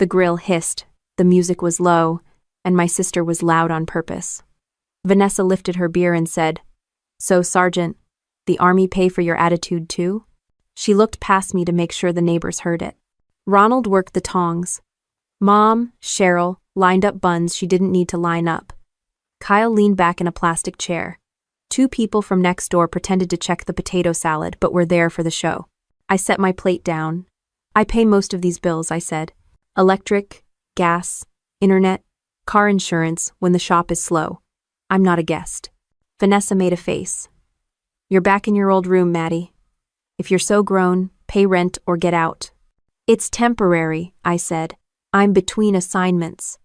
The grill hissed, the music was low, and my sister was loud on purpose. Vanessa lifted her beer and said, "So, Sergeant, the army pay for your attitude too?" She looked past me to make sure the neighbors heard it. Ronald worked the tongs. Mom, Cheryl, lined up buns she didn't need to line up. Kyle leaned back in a plastic chair. Two people from next door pretended to check the potato salad but were there for the show. I set my plate down. "I pay most of these bills," I said. "Electric, gas, internet, car insurance when the shop is slow. I'm not a guest." Vanessa made a face. "You're back in your old room, Maddie. If you're so grown, pay rent or get out." "It's temporary," I said. "I'm between assignments."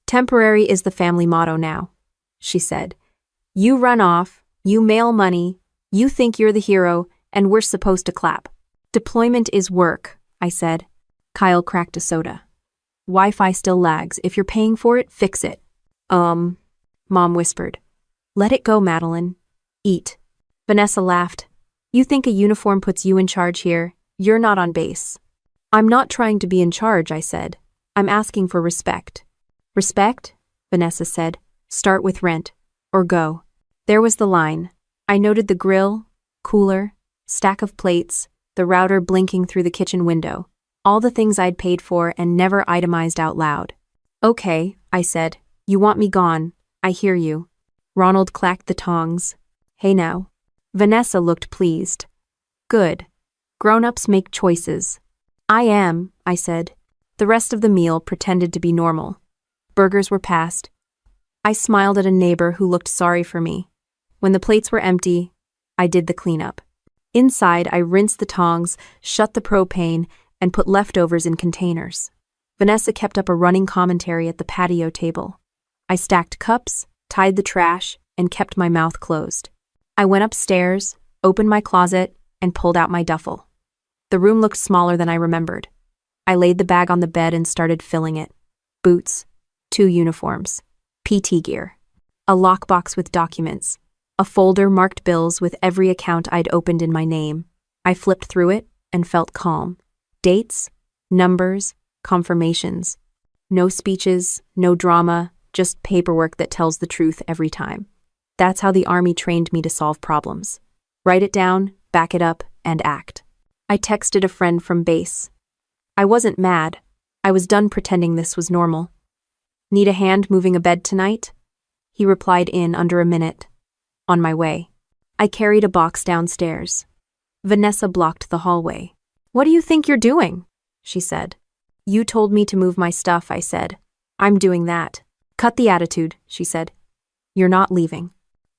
"Temporary is the family motto now," she said. "You run off, you mail money, you think you're the hero, and we're supposed to clap." "Deployment is work," I said. Kyle cracked a soda. "Wi-Fi still lags. If you're paying for it, fix it." Mom whispered. "Let it go, Madeline. Eat." Vanessa laughed. "You think a uniform puts you in charge here? You're not on base." "I'm not trying to be in charge," I said. "I'm asking for respect." "Respect?" Vanessa said. "Start with rent. Or go." There was the line. I noted the grill, cooler, stack of plates, the router blinking through the kitchen window. All the things I'd paid for and never itemized out loud. "Okay," I said. "You want me gone. I hear you." Ronald clacked the tongs. "Hey now." Vanessa looked pleased. "Good. Grown-ups make choices." "I am," I said. The rest of the meal pretended to be normal. Burgers were passed. I smiled at a neighbor who looked sorry for me. When the plates were empty, I did the cleanup. Inside, I rinsed the tongs, shut the propane, and put leftovers in containers. Vanessa kept up a running commentary at the patio table. I stacked cups, tied the trash, and kept my mouth closed. I went upstairs, opened my closet, and pulled out my duffel. The room looked smaller than I remembered. I laid the bag on the bed and started filling it. Boots, 2 uniforms, PT gear, a lockbox with documents, a folder marked bills with every account I'd opened in my name. I flipped through it and felt calm. Dates, numbers, confirmations. No speeches, no drama, just paperwork that tells the truth every time. That's how the Army trained me to solve problems. Write it down, back it up, and act. I texted a friend from base. I wasn't mad. I was done pretending this was normal. "Need a hand moving a bed tonight?" He replied in under a minute. "On my way." I carried a box downstairs. Vanessa blocked the hallway. "What do you think you're doing?" she said. "You told me to move my stuff," I said. "I'm doing that." "Cut the attitude," she said. "You're not leaving."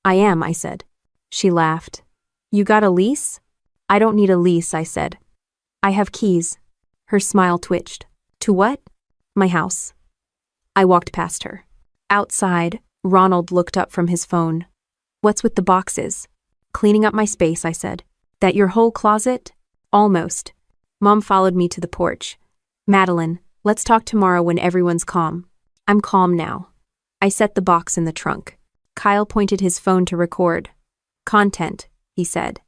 "I am," I said. She laughed. "You got a lease?" "I don't need a lease," I said. "I have keys." Her smile twitched. "To what?" "My house." I walked past her. Outside, Ronald looked up from his phone. "What's with the boxes?" "Cleaning up my space," I said. "That your whole closet?" "Almost." Mom followed me to the porch. "Madeline, let's talk tomorrow when everyone's calm." "I'm calm now." I set the box in the trunk. Kyle pointed his phone to record. "Content," he said.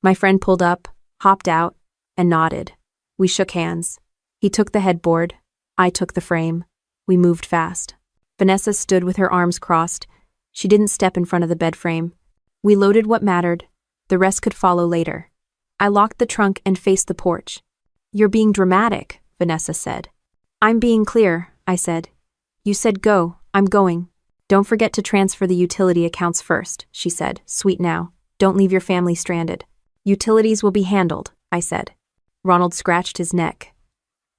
My friend pulled up, hopped out, and nodded. We shook hands. He took the headboard. I took the frame. We moved fast. Vanessa stood with her arms crossed. She didn't step in front of the bed frame. We loaded what mattered. The rest could follow later. I locked the trunk and faced the porch. "You're being dramatic," Vanessa said. "I'm being clear," I said. "You said go. I'm going." "Don't forget to transfer the utility accounts first," she said. "Sweet now. Don't leave your family stranded." "Utilities will be handled," I said. Ronald scratched his neck.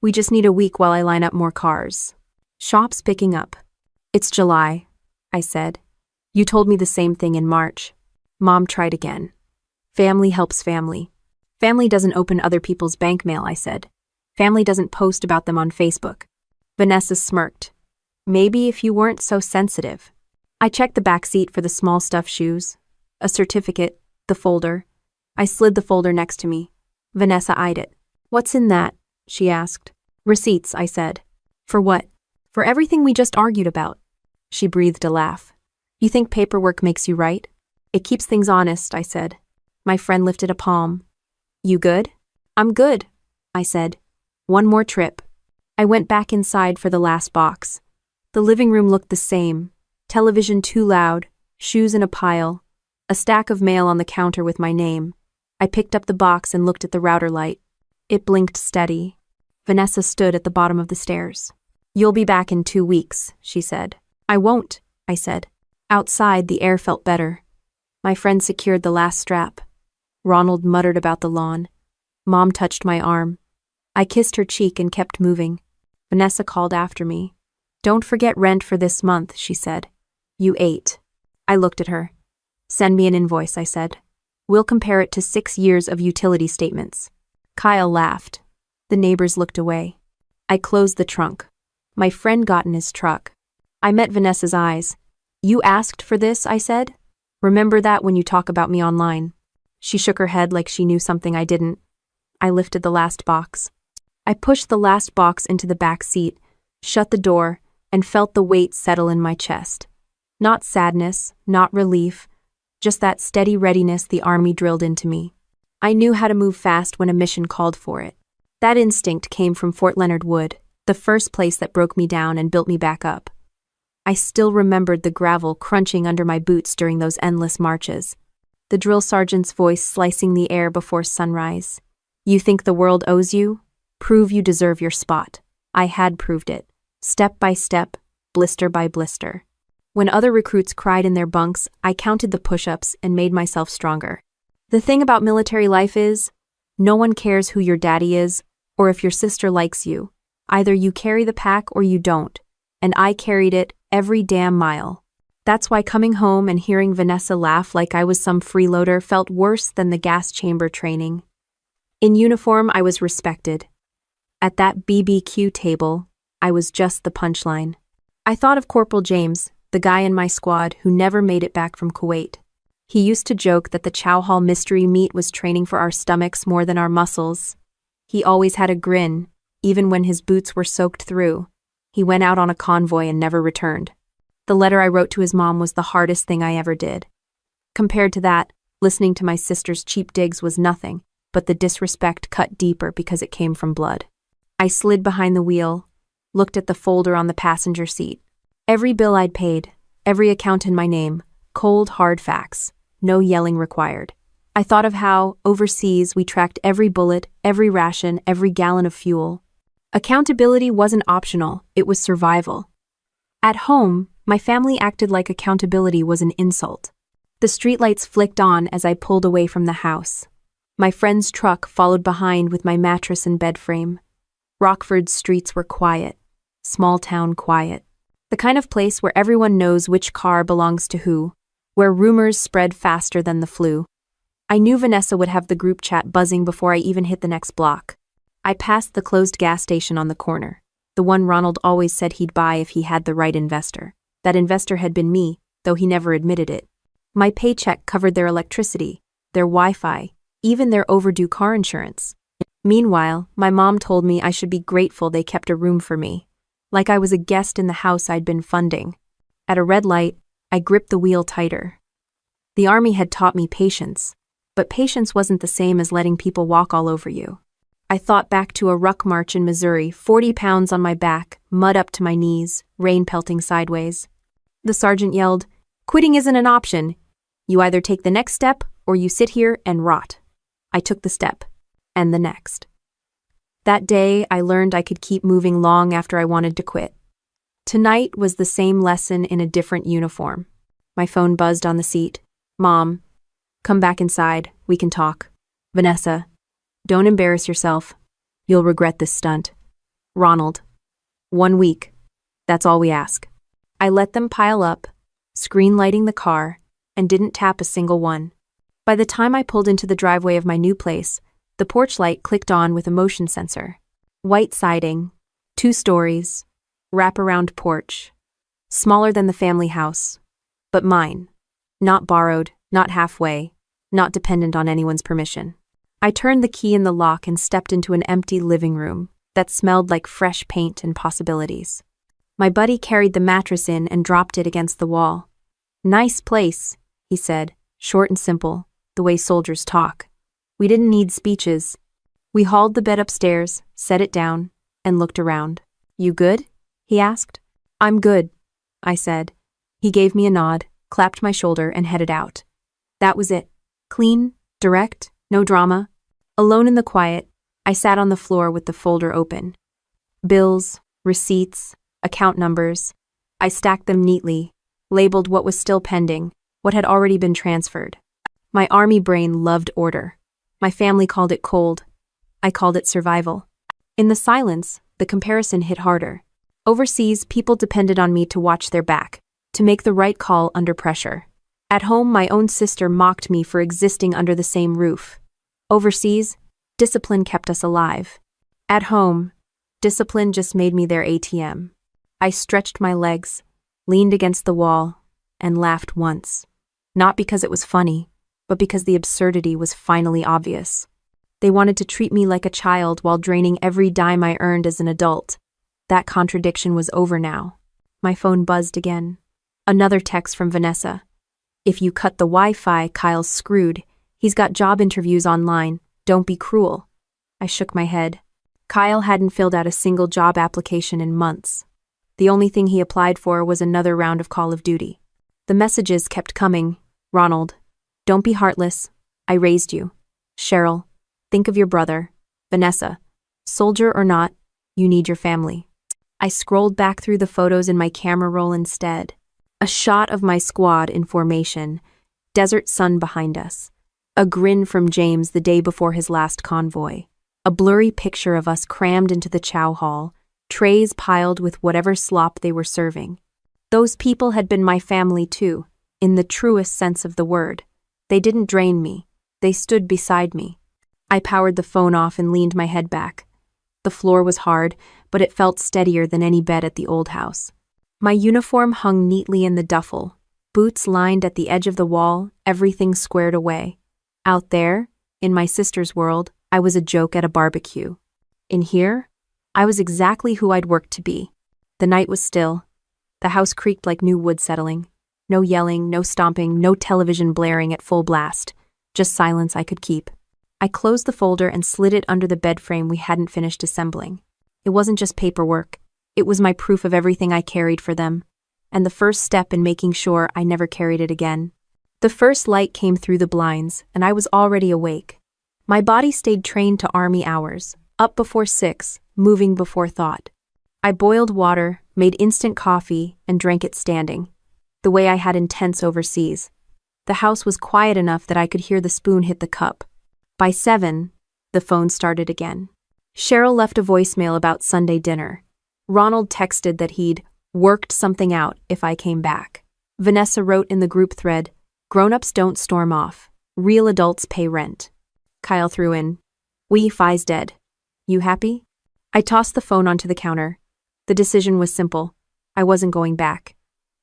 "We just need a week while I line up more cars." "Shop's picking up." "It's July," I said. "You told me the same thing in March." Mom tried again. "Family helps family." "Family doesn't open other people's bank mail," I said. "Family doesn't post about them on Facebook." Vanessa smirked. "Maybe if you weren't so sensitive." I checked the back seat for the small stuffed shoes, a certificate, the folder. I slid the folder next to me. Vanessa eyed it. "What's in that?" she asked. "Receipts," I said. "For what?" "For everything we just argued about." She breathed a laugh. "You think paperwork makes you right?" "It keeps things honest," I said. My friend lifted a palm. "You good?" "I'm good," I said. "One more trip." I went back inside for the last box. The living room looked the same. Television too loud, shoes in a pile, a stack of mail on the counter with my name. I picked up the box and looked at the router light. It blinked steady. Vanessa stood at the bottom of the stairs. "You'll be back in 2 weeks," she said. "I won't," I said. Outside, the air felt better. My friend secured the last strap. Ronald muttered about the lawn. Mom touched my arm. I kissed her cheek and kept moving. Vanessa called after me. "Don't forget rent for this month," she said. "You ate." I looked at her. "Send me an invoice," I said. "We'll compare it to 6 years of utility statements." Kyle laughed. The neighbors looked away. I closed the trunk. My friend got in his truck. I met Vanessa's eyes. "You asked for this," I said. "Remember that when you talk about me online." She shook her head like she knew something I didn't. I lifted the last box. I pushed the last box into the back seat, shut the door, and felt the weight settle in my chest. Not sadness, not relief, just that steady readiness the army drilled into me. I knew how to move fast when a mission called for it. That instinct came from Fort Leonard Wood, the first place that broke me down and built me back up. I still remembered the gravel crunching under my boots during those endless marches. The drill sergeant's voice slicing the air before sunrise. "You think the world owes you? Prove you deserve your spot." I had proved it, step by step, blister by blister. When other recruits cried in their bunks, I counted the push-ups and made myself stronger. The thing about military life is, no one cares who your daddy is or if your sister likes you. Either you carry the pack or you don't, and I carried it every damn mile. That's why coming home and hearing Vanessa laugh like I was some freeloader felt worse than the gas chamber training. In uniform, I was respected. At that BBQ table, I was just the punchline. I thought of Corporal James, the guy in my squad who never made it back from Kuwait. He used to joke that the chow hall mystery meat was training for our stomachs more than our muscles. He always had a grin, even when his boots were soaked through. He went out on a convoy and never returned. The letter I wrote to his mom was the hardest thing I ever did. Compared to that, listening to my sister's cheap digs was nothing, but the disrespect cut deeper because it came from blood. I slid behind the wheel, looked at the folder on the passenger seat. Every bill I'd paid, every account in my name, cold, hard facts, no yelling required. I thought of how, overseas, we tracked every bullet, every ration, every gallon of fuel. Accountability wasn't optional, it was survival. At home, my family acted like accountability was an insult. The streetlights flicked on as I pulled away from the house. My friend's truck followed behind with my mattress and bed frame. Rockford's streets were quiet, small town quiet. The kind of place where everyone knows which car belongs to who, where rumors spread faster than the flu. I knew Vanessa would have the group chat buzzing before I even hit the next block. I passed the closed gas station on the corner, the one Ronald always said he'd buy if he had the right investor. That investor had been me, though he never admitted it. My paycheck covered their electricity, their Wi-Fi, even their overdue car insurance. Meanwhile, my mom told me I should be grateful they kept a room for me, like I was a guest in the house I'd been funding. At a red light, I gripped the wheel tighter. The army had taught me patience, but patience wasn't the same as letting people walk all over you. I thought back to a ruck march in Missouri, 40 pounds on my back, mud up to my knees, rain pelting sideways. The sergeant yelled, "Quitting isn't an option. You either take the next step or you sit here and rot." I took the step, and the next. That day, I learned I could keep moving long after I wanted to quit. Tonight was the same lesson in a different uniform. My phone buzzed on the seat. "Mom, come back inside. We can talk." "Vanessa, don't embarrass yourself. You'll regret this stunt." "Ronald, 1 week. That's all we ask." I let them pile up, screen lighting the car, and didn't tap a single one. By the time I pulled into the driveway of my new place, the porch light clicked on with a motion sensor. White siding, 2 stories, wraparound porch. Smaller than the family house, but mine. Not borrowed, not halfway, not dependent on anyone's permission. I turned the key in the lock and stepped into an empty living room that smelled like fresh paint and possibilities. My buddy carried the mattress in and dropped it against the wall. "Nice place," he said, short and simple, the way soldiers talk. We didn't need speeches. We hauled the bed upstairs, set it down, and looked around. "You good?" he asked. "I'm good," I said. He gave me a nod, clapped my shoulder, and headed out. That was it. Clean, direct, no drama. Alone in the quiet, I sat on the floor with the folder open. Bills, receipts, account numbers. I stacked them neatly, labeled what was still pending, what had already been transferred. My army brain loved order. My family called it cold. I called it survival. In the silence, the comparison hit harder. Overseas, people depended on me to watch their back, to make the right call under pressure. At home, my own sister mocked me for existing under the same roof. Overseas, discipline kept us alive. At home, discipline just made me their ATM. I stretched my legs, leaned against the wall, and laughed once. Not because it was funny, but because the absurdity was finally obvious. They wanted to treat me like a child while draining every dime I earned as an adult. That contradiction was over now. My phone buzzed again. Another text from Vanessa. "If you cut the Wi-Fi, Kyle's screwed. He's got job interviews online. Don't be cruel." I shook my head. Kyle hadn't filled out a single job application in months. The only thing he applied for was another round of Call of Duty. The messages kept coming. "Ronald, don't be heartless. I raised you. Cheryl, think of your brother. Vanessa, soldier or not, you need your family." I scrolled back through the photos in my camera roll instead. A shot of my squad in formation, desert sun behind us. A grin from James the day before his last convoy. A blurry picture of us crammed into the chow hall, trays piled with whatever slop they were serving. Those people had been my family too, in the truest sense of the word. They didn't drain me. They stood beside me. I powered the phone off and leaned my head back. The floor was hard, but it felt steadier than any bed at the old house. My uniform hung neatly in the duffel, boots lined at the edge of the wall, everything squared away. Out there, in my sister's world, I was a joke at a barbecue. In here, I was exactly who I'd worked to be. The night was still. The house creaked like new wood settling. No yelling, no stomping, no television blaring at full blast. Just silence I could keep. I closed the folder and slid it under the bed frame we hadn't finished assembling. It wasn't just paperwork. It was my proof of everything I carried for them, and the first step in making sure I never carried it again. The first light came through the blinds, and I was already awake. My body stayed trained to army hours, up before 6, moving before thought. I boiled water, made instant coffee, and drank it standing, the way I had intense overseas. The house was quiet enough that I could hear the spoon hit the cup. By 7, the phone started again. Cheryl left a voicemail about Sunday dinner. Ronald texted that he'd worked something out if I came back. Vanessa wrote in the group thread, "Grown-ups don't storm off. Real adults pay rent." Kyle threw in, "Wi-Fi's dead. You happy?" I tossed the phone onto the counter. The decision was simple. I wasn't going back.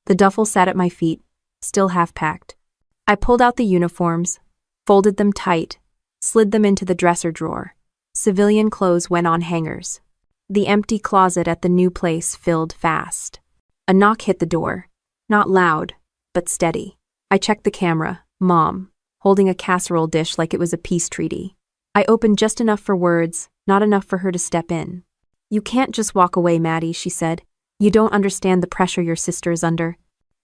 The duffel sat at my feet, still half-packed. I pulled out the uniforms, folded them tight, slid them into the dresser drawer. Civilian clothes went on hangers. The empty closet at the new place filled fast. A knock hit the door. Not loud, but steady. I checked the camera, Mom, holding a casserole dish like it was a peace treaty. I opened just enough for words, not enough for her to step in. "You can't just walk away, Maddie," she said. "You don't understand the pressure your sister is under."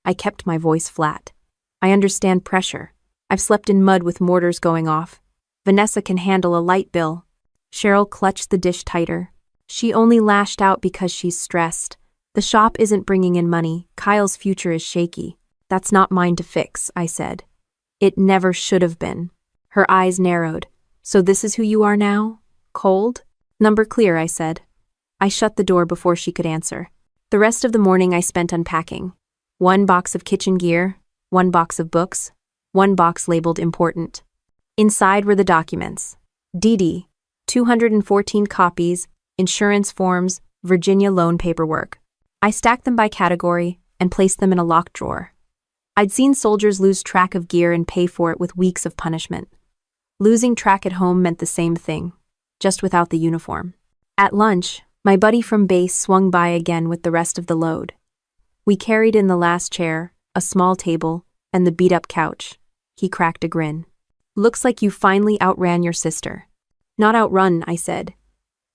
I kept my voice flat. "I understand pressure. I've slept in mud with mortars going off. Vanessa can handle a light bill." Cheryl clutched the dish tighter. "She only lashed out because she's stressed. The shop isn't bringing in money. Kyle's future is shaky. That's not mine to fix," I said. "It never should have been." Her eyes narrowed. "So this is who you are now? Cold?" "Number clear," I said. I shut the door before she could answer. The rest of the morning I spent unpacking. 1 box of kitchen gear, 1 box of books, 1 box labeled important. Inside were the documents. DD, 214 copies, insurance forms, Virginia loan paperwork. I stacked them by category and placed them in a locked drawer. I'd seen soldiers lose track of gear and pay for it with weeks of punishment. Losing track at home meant the same thing, just without the uniform. At lunch, my buddy from base swung by again with the rest of the load. We carried in the last chair, a small table, and the beat-up couch. He cracked a grin. "Looks like you finally outran your sister." "Not outrun," I said.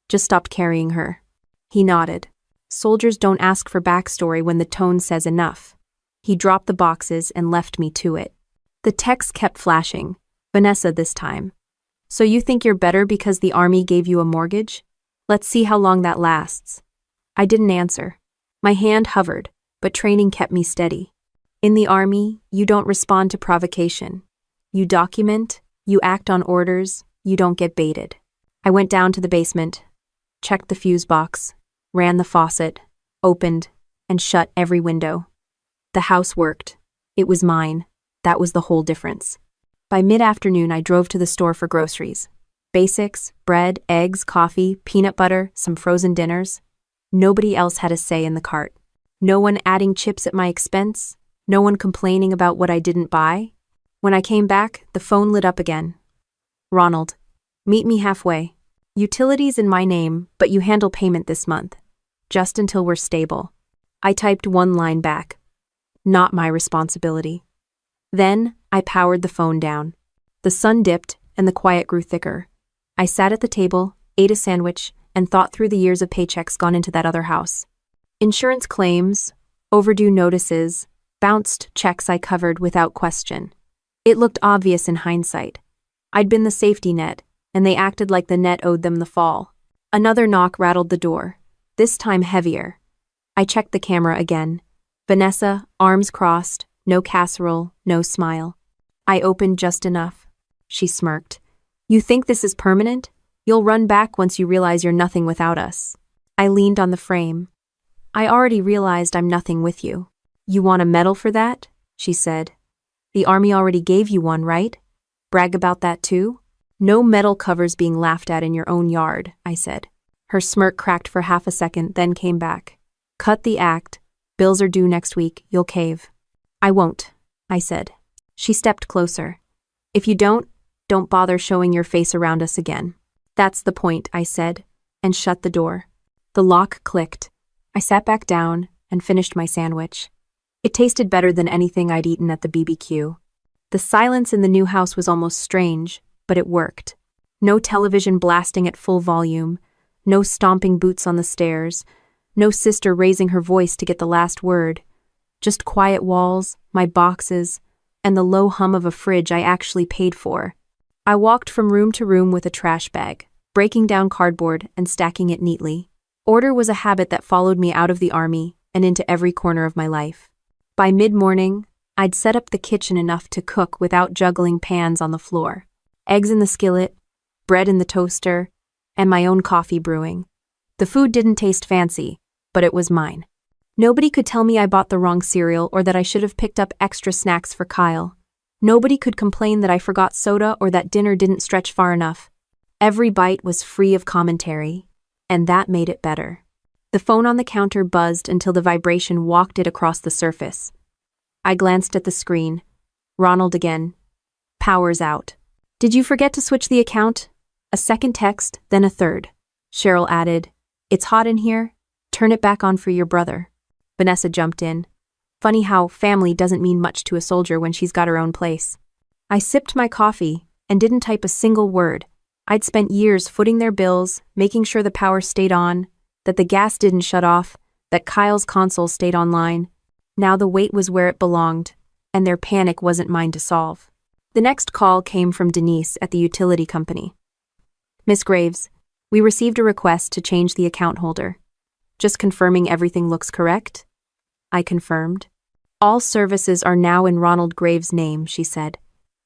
"Just stopped carrying her." He nodded. Soldiers don't ask for backstory when the tone says enough. He dropped the boxes and left me to it. The text kept flashing. Vanessa this time. So you think you're better because the army gave you a mortgage? Let's see how long that lasts. I didn't answer. My hand hovered, but training kept me steady. In the army, you don't respond to provocation. You document, you act on orders, you don't get baited. I went down to the basement, checked the fuse box, ran the faucet, opened, and shut every window. The house worked. It was mine. That was the whole difference. By mid-afternoon, I drove to the store for groceries. Basics, bread, eggs, coffee, peanut butter, some frozen dinners. Nobody else had a say in the cart. No one adding chips at my expense. No one complaining about what I didn't buy. When I came back, the phone lit up again. Ronald, meet me halfway. Utilities in my name, but you handle payment this month. Just until we're stable. I typed one line back. Not my responsibility. Then, I powered the phone down. The sun dipped, and the quiet grew thicker. I sat at the table, ate a sandwich, and thought through the years of paychecks gone into that other house. Insurance claims, overdue notices, bounced checks I covered without question. It looked obvious in hindsight. I'd been the safety net, and they acted like the net owed them the fall. Another knock rattled the door, this time heavier. I checked the camera again. Vanessa, arms crossed, no casserole, no smile. I opened just enough. She smirked. You think this is permanent? You'll run back once you realize you're nothing without us. I leaned on the frame. I already realized I'm nothing with you. You want a medal for that? She said. The army already gave you one, right? Brag about that too? No medal covers being laughed at in your own yard, I said. Her smirk cracked for half a second, then came back. Cut the act. Bills are due next week. You'll cave. I won't, I said. She stepped closer. If you don't bother showing your face around us again. That's the point, I said, and shut the door. The lock clicked. I sat back down and finished my sandwich. It tasted better than anything I'd eaten at the BBQ. The silence in the new house was almost strange, but it worked. No television blasting at full volume, no stomping boots on the stairs, no sister raising her voice to get the last word. Just quiet walls, my boxes, and the low hum of a fridge I actually paid for. I walked from room to room with a trash bag, breaking down cardboard and stacking it neatly. Order was a habit that followed me out of the army and into every corner of my life. By mid-morning, I'd set up the kitchen enough to cook without juggling pans on the floor. Eggs in the skillet, bread in the toaster, and my own coffee brewing. The food didn't taste fancy, but it was mine. Nobody could tell me I bought the wrong cereal or that I should have picked up extra snacks for Kyle. Nobody could complain that I forgot soda or that dinner didn't stretch far enough. Every bite was free of commentary, and that made it better. The phone on the counter buzzed until the vibration walked it across the surface. I glanced at the screen. Ronald again. Power's out. Did you forget to switch the account? A second text, then a third. Cheryl added, It's hot in here. Turn it back on for your brother. Vanessa jumped in. Funny how family doesn't mean much to a soldier when she's got her own place. I sipped my coffee and didn't type a single word. I'd spent years footing their bills, making sure the power stayed on, that the gas didn't shut off, that Kyle's console stayed online. Now the weight was where it belonged, and their panic wasn't mine to solve. The next call came from Denise at the utility company. Miss Graves, we received a request to change the account holder. Just confirming everything looks correct? I confirmed. All services are now in Ronald Graves' name, she said.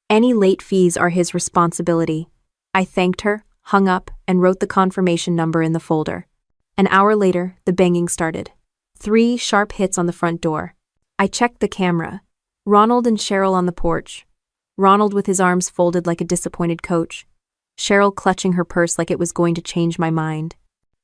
Any late fees are his responsibility. I thanked her, hung up, and wrote the confirmation number in the folder. An hour later, the banging started. 3 sharp hits on the front door. I checked the camera. Ronald and Cheryl on the porch. Ronald with his arms folded like a disappointed coach. Cheryl clutching her purse like it was going to change my mind.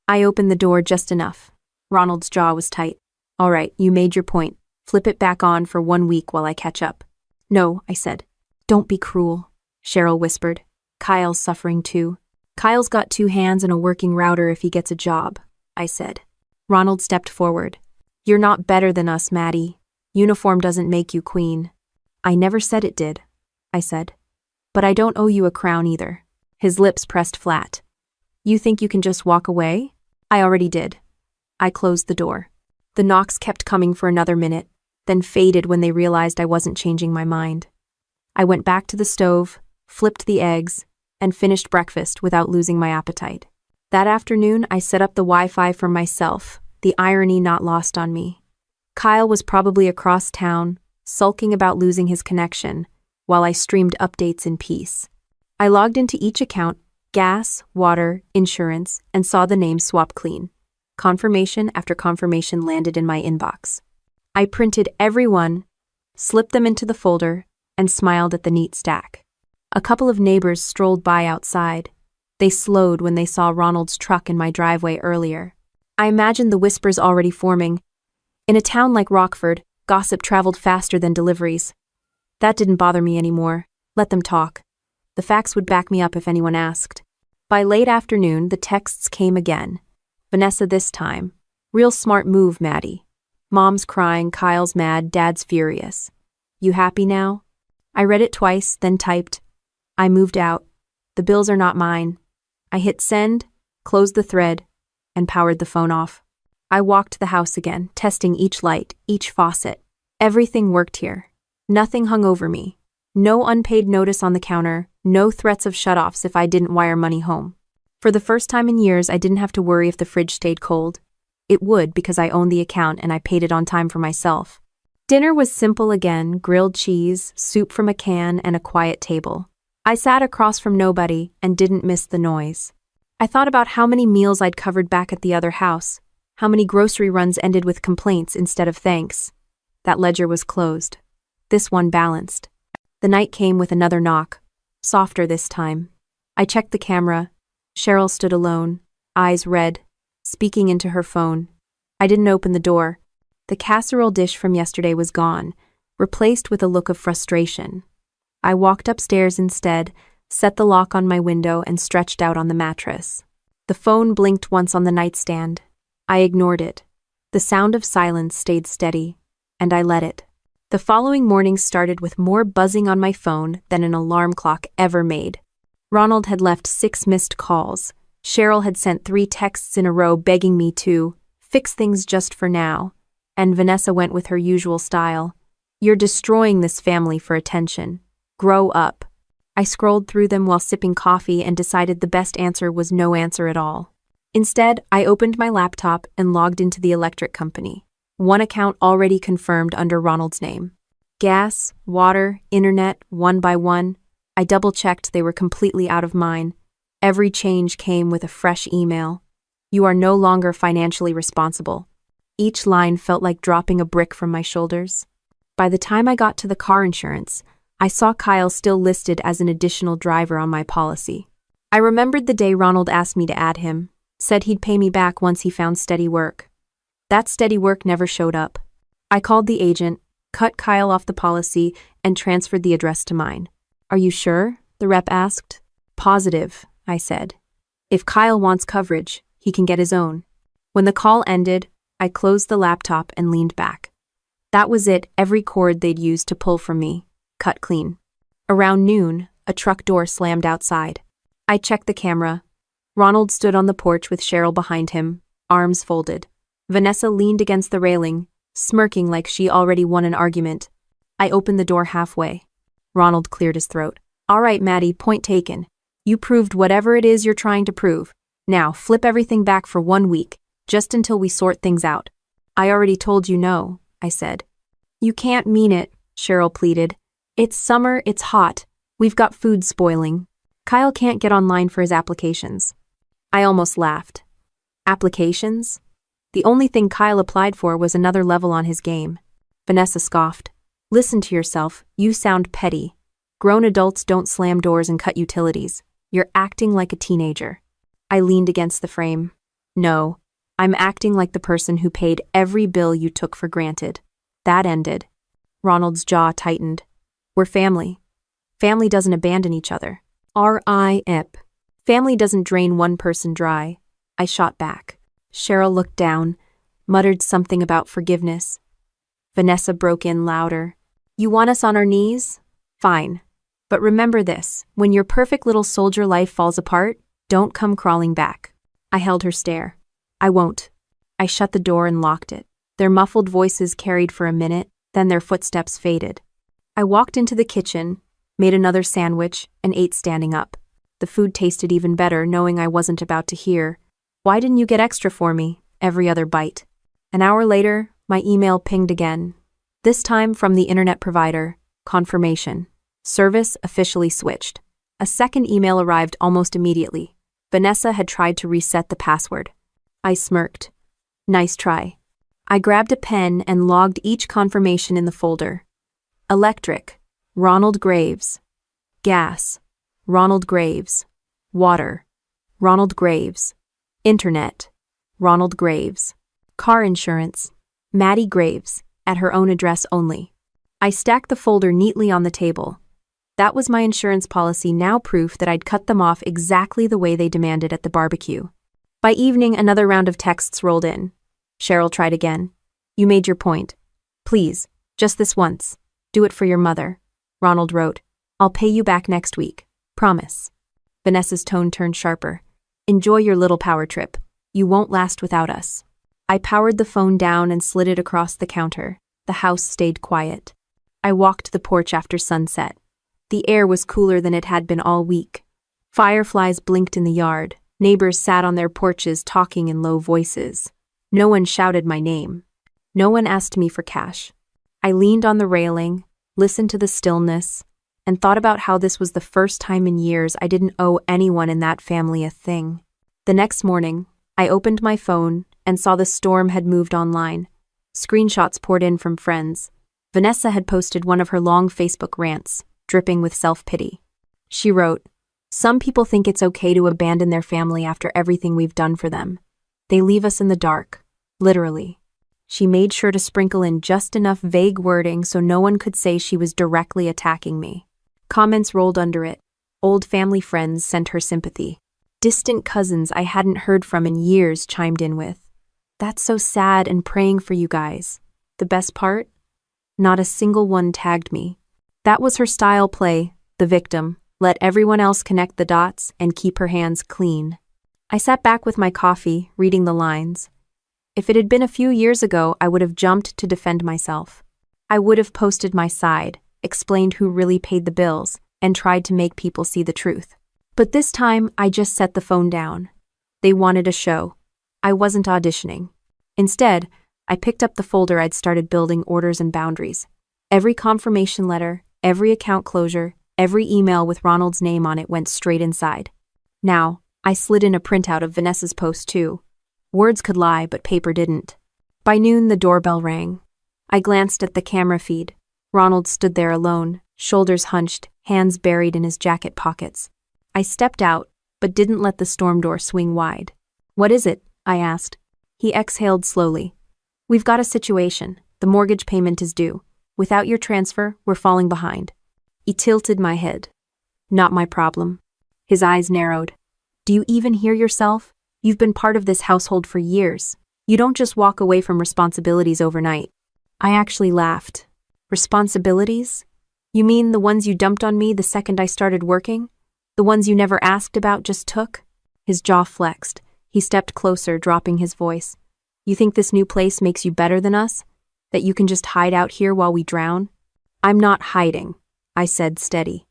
I opened the door just enough. Ronald's jaw was tight. All right, you made your point. Flip it back on for 1 week while I catch up. No, I said. Don't be cruel, Cheryl whispered. Kyle's suffering too. Kyle's got 2 hands and a working router if he gets a job, I said. Ronald stepped forward. You're not better than us, Maddie. Uniform doesn't make you queen. I never said it did, I said. But I don't owe you a crown either. His lips pressed flat. You think you can just walk away? I already did. I closed the door. The knocks kept coming for another minute, then faded when they realized I wasn't changing my mind. I went back to the stove, flipped the eggs, and finished breakfast without losing my appetite. That afternoon, I set up the Wi-Fi for myself, the irony not lost on me. Kyle was probably across town, sulking about losing his connection, while I streamed updates in peace. I logged into each account, gas, water, insurance, and saw the names swap clean. Confirmation after confirmation landed in my inbox. I printed every one, slipped them into the folder, and smiled at the neat stack. A couple of neighbors strolled by outside. They slowed when they saw Ronald's truck in my driveway earlier. I imagined the whispers already forming. In a town like Rockford, gossip traveled faster than deliveries. That didn't bother me anymore. Let them talk. The facts would back me up if anyone asked. By late afternoon, the texts came again. Vanessa this time. Real smart move, Maddie. Mom's crying, Kyle's mad, Dad's furious. You happy now? I read it twice, then typed. I moved out. The bills are not mine. I hit send, closed the thread, and powered the phone off. I walked the house again, testing each light, each faucet. Everything worked here. Nothing hung over me. No unpaid notice on the counter, no threats of shutoffs if I didn't wire money home. For the first time in years, I didn't have to worry if the fridge stayed cold. It would because I owned the account and I paid it on time for myself. Dinner was simple again, grilled cheese, soup from a can, and a quiet table. I sat across from nobody and didn't miss the noise. I thought about how many meals I'd covered back at the other house, how many grocery runs ended with complaints instead of thanks. That ledger was closed. This one balanced. The night came with another knock, softer this time. I checked the camera. Cheryl stood alone, eyes red, speaking into her phone. I didn't open the door. The casserole dish from yesterday was gone, replaced with a look of frustration. I walked upstairs instead, set the lock on my window, and stretched out on the mattress. The phone blinked once on the nightstand. I ignored it. The sound of silence stayed steady, and I let it. The following morning started with more buzzing on my phone than an alarm clock ever made. Ronald had left 6 missed calls. Cheryl had sent 3 texts in a row begging me to fix things just for now. And Vanessa went with her usual style. You're destroying this family for attention. Grow up. I scrolled through them while sipping coffee and decided the best answer was no answer at all. Instead, I opened my laptop and logged into the electric company. One account already confirmed under Ronald's name. Gas, water, internet, one by one. I double-checked they were completely out of mine. Every change came with a fresh email. You are no longer financially responsible. Each line felt like dropping a brick from my shoulders. By the time I got to the car insurance, I saw Kyle still listed as an additional driver on my policy. I remembered the day Ronald asked me to add him, said he'd pay me back once he found steady work. That steady work never showed up. I called the agent, cut Kyle off the policy, and transferred the address to mine. Are you sure? The rep asked. Positive, I said. If Kyle wants coverage, he can get his own. When the call ended, I closed the laptop and leaned back. That was it, every cord they'd used to pull from me. Cut clean. Around noon, a truck door slammed outside. I checked the camera. Ronald stood on the porch with Cheryl behind him, arms folded. Vanessa leaned against the railing, smirking like she already won an argument. I opened the door halfway. Ronald cleared his throat. All right, Maddie, point taken. You proved whatever it is you're trying to prove. Now, flip everything back for 1 week, just until we sort things out. I already told you no, I said. You can't mean it, Cheryl pleaded. It's summer, it's hot. We've got food spoiling. Kyle can't get online for his applications. I almost laughed. Applications? The only thing Kyle applied for was another level on his game. Vanessa scoffed. Listen to yourself, you sound petty. Grown adults don't slam doors and cut utilities. You're acting like a teenager. I leaned against the frame. No, I'm acting like the person who paid every bill you took for granted. That ended. Ronald's jaw tightened. We're family. Family doesn't abandon each other. R.I.P. Family doesn't drain one person dry. I shot back. Cheryl looked down, muttered something about forgiveness. Vanessa broke in louder. You want us on our knees? Fine. But remember this, when your perfect little soldier life falls apart, don't come crawling back. I held her stare. I won't. I shut the door and locked it. Their muffled voices carried for a minute, then their footsteps faded. I walked into the kitchen, made another sandwich, and ate standing up. The food tasted even better, knowing I wasn't about to hear, "Why didn't you get extra for me?" every other bite. An hour later, my email pinged again. This time from the internet provider, confirmation. Service officially switched. A second email arrived almost immediately. Vanessa had tried to reset the password. I smirked. Nice try. I grabbed a pen and logged each confirmation in the folder. Electric, Ronald Graves. Gas, Ronald Graves. Water, Ronald Graves. Internet, Ronald Graves. Car insurance, Maddie Graves, at her own address only. I stacked the folder neatly on the table. That was my insurance policy, now proof that I'd cut them off exactly the way they demanded at the barbecue. By evening, another round of texts rolled in. Cheryl tried again. "You made your point. Please, just this once. Do it for your mother." Ronald wrote, "I'll pay you back next week. Promise." Vanessa's tone turned sharper. "Enjoy your little power trip. You won't last without us." I powered the phone down and slid it across the counter. The house stayed quiet. I walked the porch after sunset. The air was cooler than it had been all week. Fireflies blinked in the yard. Neighbors sat on their porches talking in low voices. No one shouted my name. No one asked me for cash. I leaned on the railing, listened to the stillness, and thought about how this was the first time in years I didn't owe anyone in that family a thing. The next morning, I opened my phone and saw the storm had moved online. Screenshots poured in from friends. Vanessa had posted one of her long Facebook rants, dripping with self-pity. She wrote, "Some people think it's okay to abandon their family after everything we've done for them. They leave us in the dark, literally." She made sure to sprinkle in just enough vague wording so no one could say she was directly attacking me. Comments rolled under it. Old family friends sent her sympathy. Distant cousins I hadn't heard from in years chimed in with, "That's so sad and praying for you guys." The best part? Not a single one tagged me. That was her style play, the victim, let everyone else connect the dots and keep her hands clean. I sat back with my coffee, reading the lines. If it had been a few years ago, I would have jumped to defend myself. I would have posted my side, explained who really paid the bills, and tried to make people see the truth. But this time, I just set the phone down. They wanted a show. I wasn't auditioning. Instead, I picked up the folder I'd started building orders and boundaries. Every confirmation letter, every account closure, every email with Ronald's name on it went straight inside. Now, I slid in a printout of Vanessa's post too. Words could lie, but paper didn't. By noon, the doorbell rang. I glanced at the camera feed. Ronald stood there alone, shoulders hunched, hands buried in his jacket pockets. I stepped out, but didn't let the storm door swing wide. "What is it?" I asked. He exhaled slowly. "We've got a situation. The mortgage payment is due. Without your transfer, we're falling behind." He tilted my head. "Not my problem." His eyes narrowed. "Do you even hear yourself? You've been part of this household for years. You don't just walk away from responsibilities overnight." I actually laughed. "Responsibilities? You mean the ones you dumped on me the second I started working? The ones you never asked about, just took?" His jaw flexed. He stepped closer, dropping his voice. "You think this new place makes you better than us? That you can just hide out here while we drown?" "I'm not hiding," I said, steady.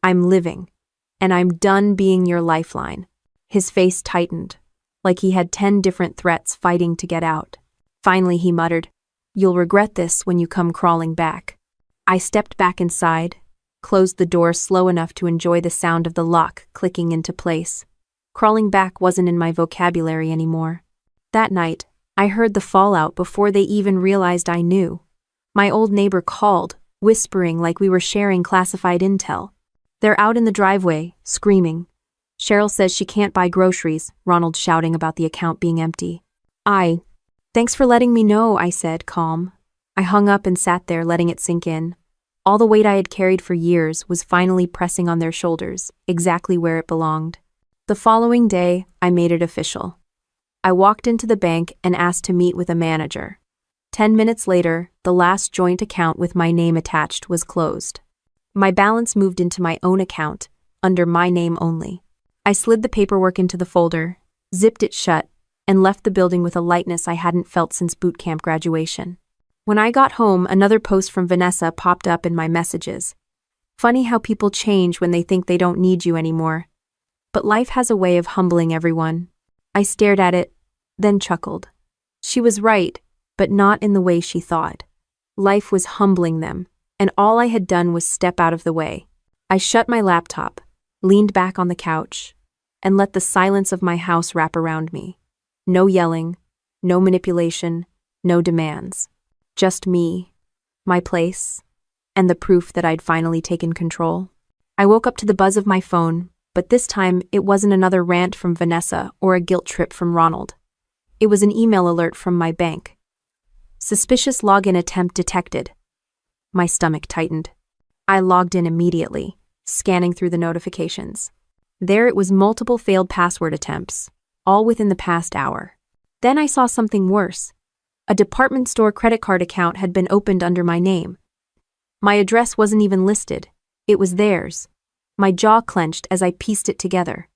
"I'm living. And I'm done being your lifeline." His face tightened, like he had 10 different threats fighting to get out. Finally, he muttered, "You'll regret this when you come crawling back." I stepped back inside, closed the door slow enough to enjoy the sound of the lock clicking into place. Crawling back wasn't in my vocabulary anymore. That night, I heard the fallout before they even realized I knew. My old neighbor called, whispering like we were sharing classified intel. "They're out in the driveway, screaming. Cheryl says she can't buy groceries," Ronald shouting about the account being empty. "Thanks for letting me know," I said, calm. I hung up and sat there, letting it sink in. All the weight I had carried for years was finally pressing on their shoulders, exactly where it belonged. The following day, I made it official. I walked into the bank and asked to meet with a manager. 10 minutes later, the last joint account with my name attached was closed. My balance moved into my own account, under my name only. I slid the paperwork into the folder, zipped it shut, and left the building with a lightness I hadn't felt since boot camp graduation. When I got home, another post from Vanessa popped up in my messages. Funny how people change when they think they don't need you anymore. But life has a way of humbling everyone. I stared at it, then chuckled. She was right, but not in the way she thought. Life was humbling them, and all I had done was step out of the way. I shut my laptop, leaned back on the couch, and let the silence of my house wrap around me. No yelling, no manipulation, no demands. Just me, my place, and the proof that I'd finally taken control. I woke up to the buzz of my phone, but this time it wasn't another rant from Vanessa or a guilt trip from Ronald. It was an email alert from my bank. Suspicious login attempt detected. My stomach tightened. I logged in immediately, scanning through the notifications. There it was multiple failed password attempts, all within the past hour. Then I saw something worse. A department store credit card account had been opened under my name. My address wasn't even listed. It was theirs. My jaw clenched as I pieced it together.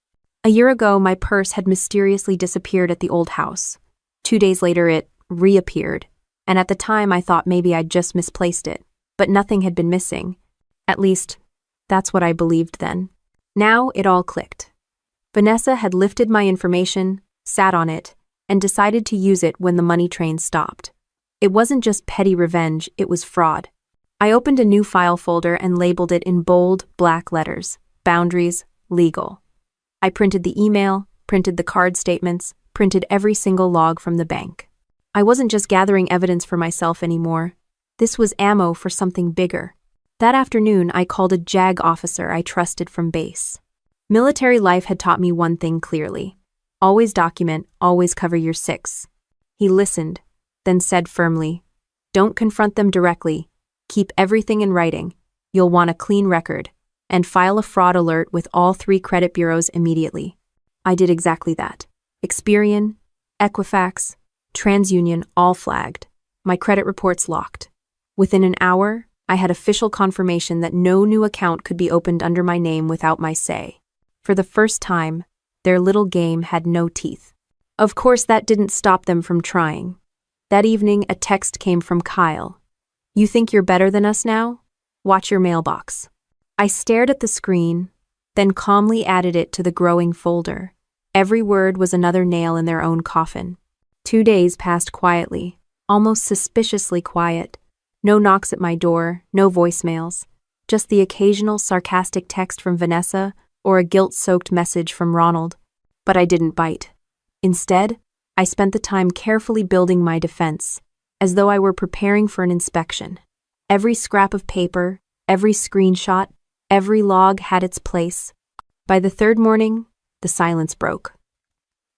A year ago, my purse had mysteriously disappeared at the old house. 2 days later, it reappeared, and at the time I thought maybe I'd just misplaced it, but nothing had been missing. At least, that's what I believed then. Now it all clicked. Vanessa had lifted my information, sat on it, and decided to use it when the money train stopped. It wasn't just petty revenge, it was fraud. I opened a new file folder and labeled it in bold, black letters, boundaries, legal. I printed the email, printed the card statements, printed every single log from the bank. I wasn't just gathering evidence for myself anymore. This was ammo for something bigger. That afternoon, I called a JAG officer I trusted from base. Military life had taught me one thing clearly. Always document, always cover your six. He listened, then said firmly, "Don't confront them directly. Keep everything in writing. You'll want a clean record, and file a fraud alert with all 3 credit bureaus immediately." I did exactly that. Experian, Equifax, TransUnion all flagged. My credit reports locked. Within an hour, I had official confirmation that no new account could be opened under my name without my say. For the first time, their little game had no teeth. Of course, that didn't stop them from trying. That evening, a text came from Kyle. "You think you're better than us now? Watch your mailbox." I stared at the screen, then calmly added it to the growing folder. Every word was another nail in their own coffin. 2 days passed quietly, almost suspiciously quiet. No knocks at my door, no voicemails, just the occasional sarcastic text from Vanessa or a guilt-soaked message from Ronald. But I didn't bite. Instead, I spent the time carefully building my defense, as though I were preparing for an inspection. Every scrap of paper, every screenshot, every log had its place. By the 3rd morning, the silence broke.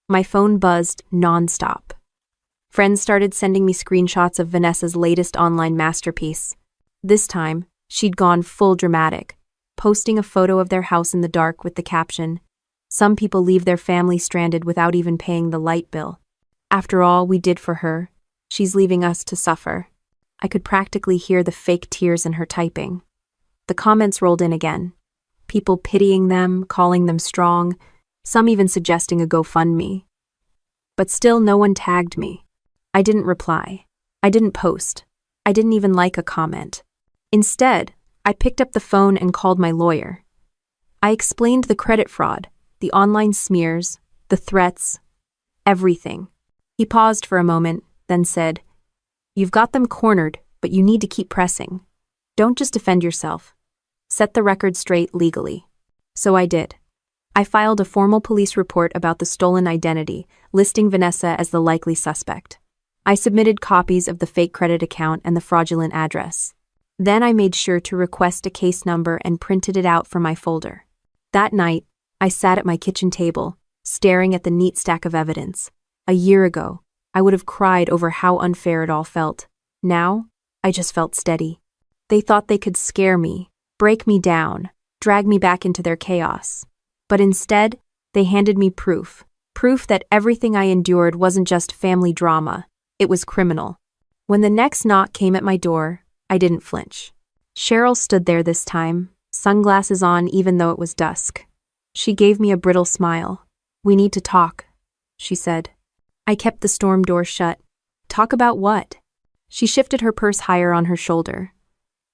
My phone buzzed nonstop. Friends started sending me screenshots of Vanessa's latest online masterpiece. This time, she'd gone full dramatic, posting a photo of their house in the dark with the caption, "Some people leave their family stranded without even paying the light bill. After all we did for her, she's leaving us to suffer." I could practically hear the fake tears in her typing. The comments rolled in again. People pitying them, calling them strong, some even suggesting a GoFundMe. But still no one tagged me. I didn't reply. I didn't post. I didn't even like a comment. Instead, I picked up the phone and called my lawyer. I explained the credit fraud, the online smears, the threats, everything. He paused for a moment, then said, "You've got them cornered, but you need to keep pressing. Don't just defend yourself. Set the record straight legally." So I did. I filed a formal police report about the stolen identity, listing Vanessa as the likely suspect. I submitted copies of the fake credit account and the fraudulent address. Then I made sure to request a case number and printed it out for my folder. That night, I sat at my kitchen table, staring at the neat stack of evidence. A year ago, I would have cried over how unfair it all felt. Now, I just felt steady. They thought they could scare me, break me down, drag me back into their chaos. But instead, they handed me proof that everything I endured wasn't just family drama, it was criminal. When the next knock came at my door, I didn't flinch. Cheryl stood there this time, sunglasses on even though it was dusk. She gave me a brittle smile. "We need to talk," she said. I kept the storm door shut. Talk about what? She shifted her purse higher on her shoulder.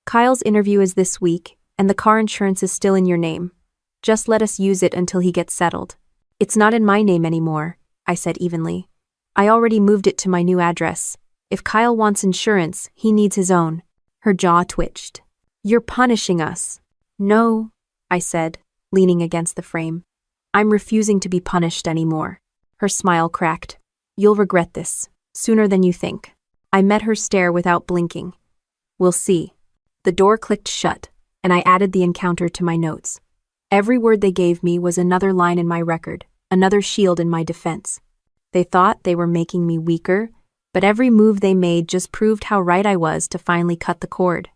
Kyle's interview is this week, and the car insurance is still in your name. Just let us use it until he gets settled. It's not in my name anymore, I said evenly. I already moved it to my new address. If Kyle wants insurance, he needs his own. Her jaw twitched. You're punishing us. No, I said, leaning against the frame. I'm refusing to be punished anymore. Her smile cracked. You'll regret this, sooner than you think. I met her stare without blinking. We'll see. The door clicked shut, and I added the encounter to my notes. Every word they gave me was another line in my record, another shield in my defense. They thought they were making me weaker, but every move they made just proved how right I was to finally cut the cord.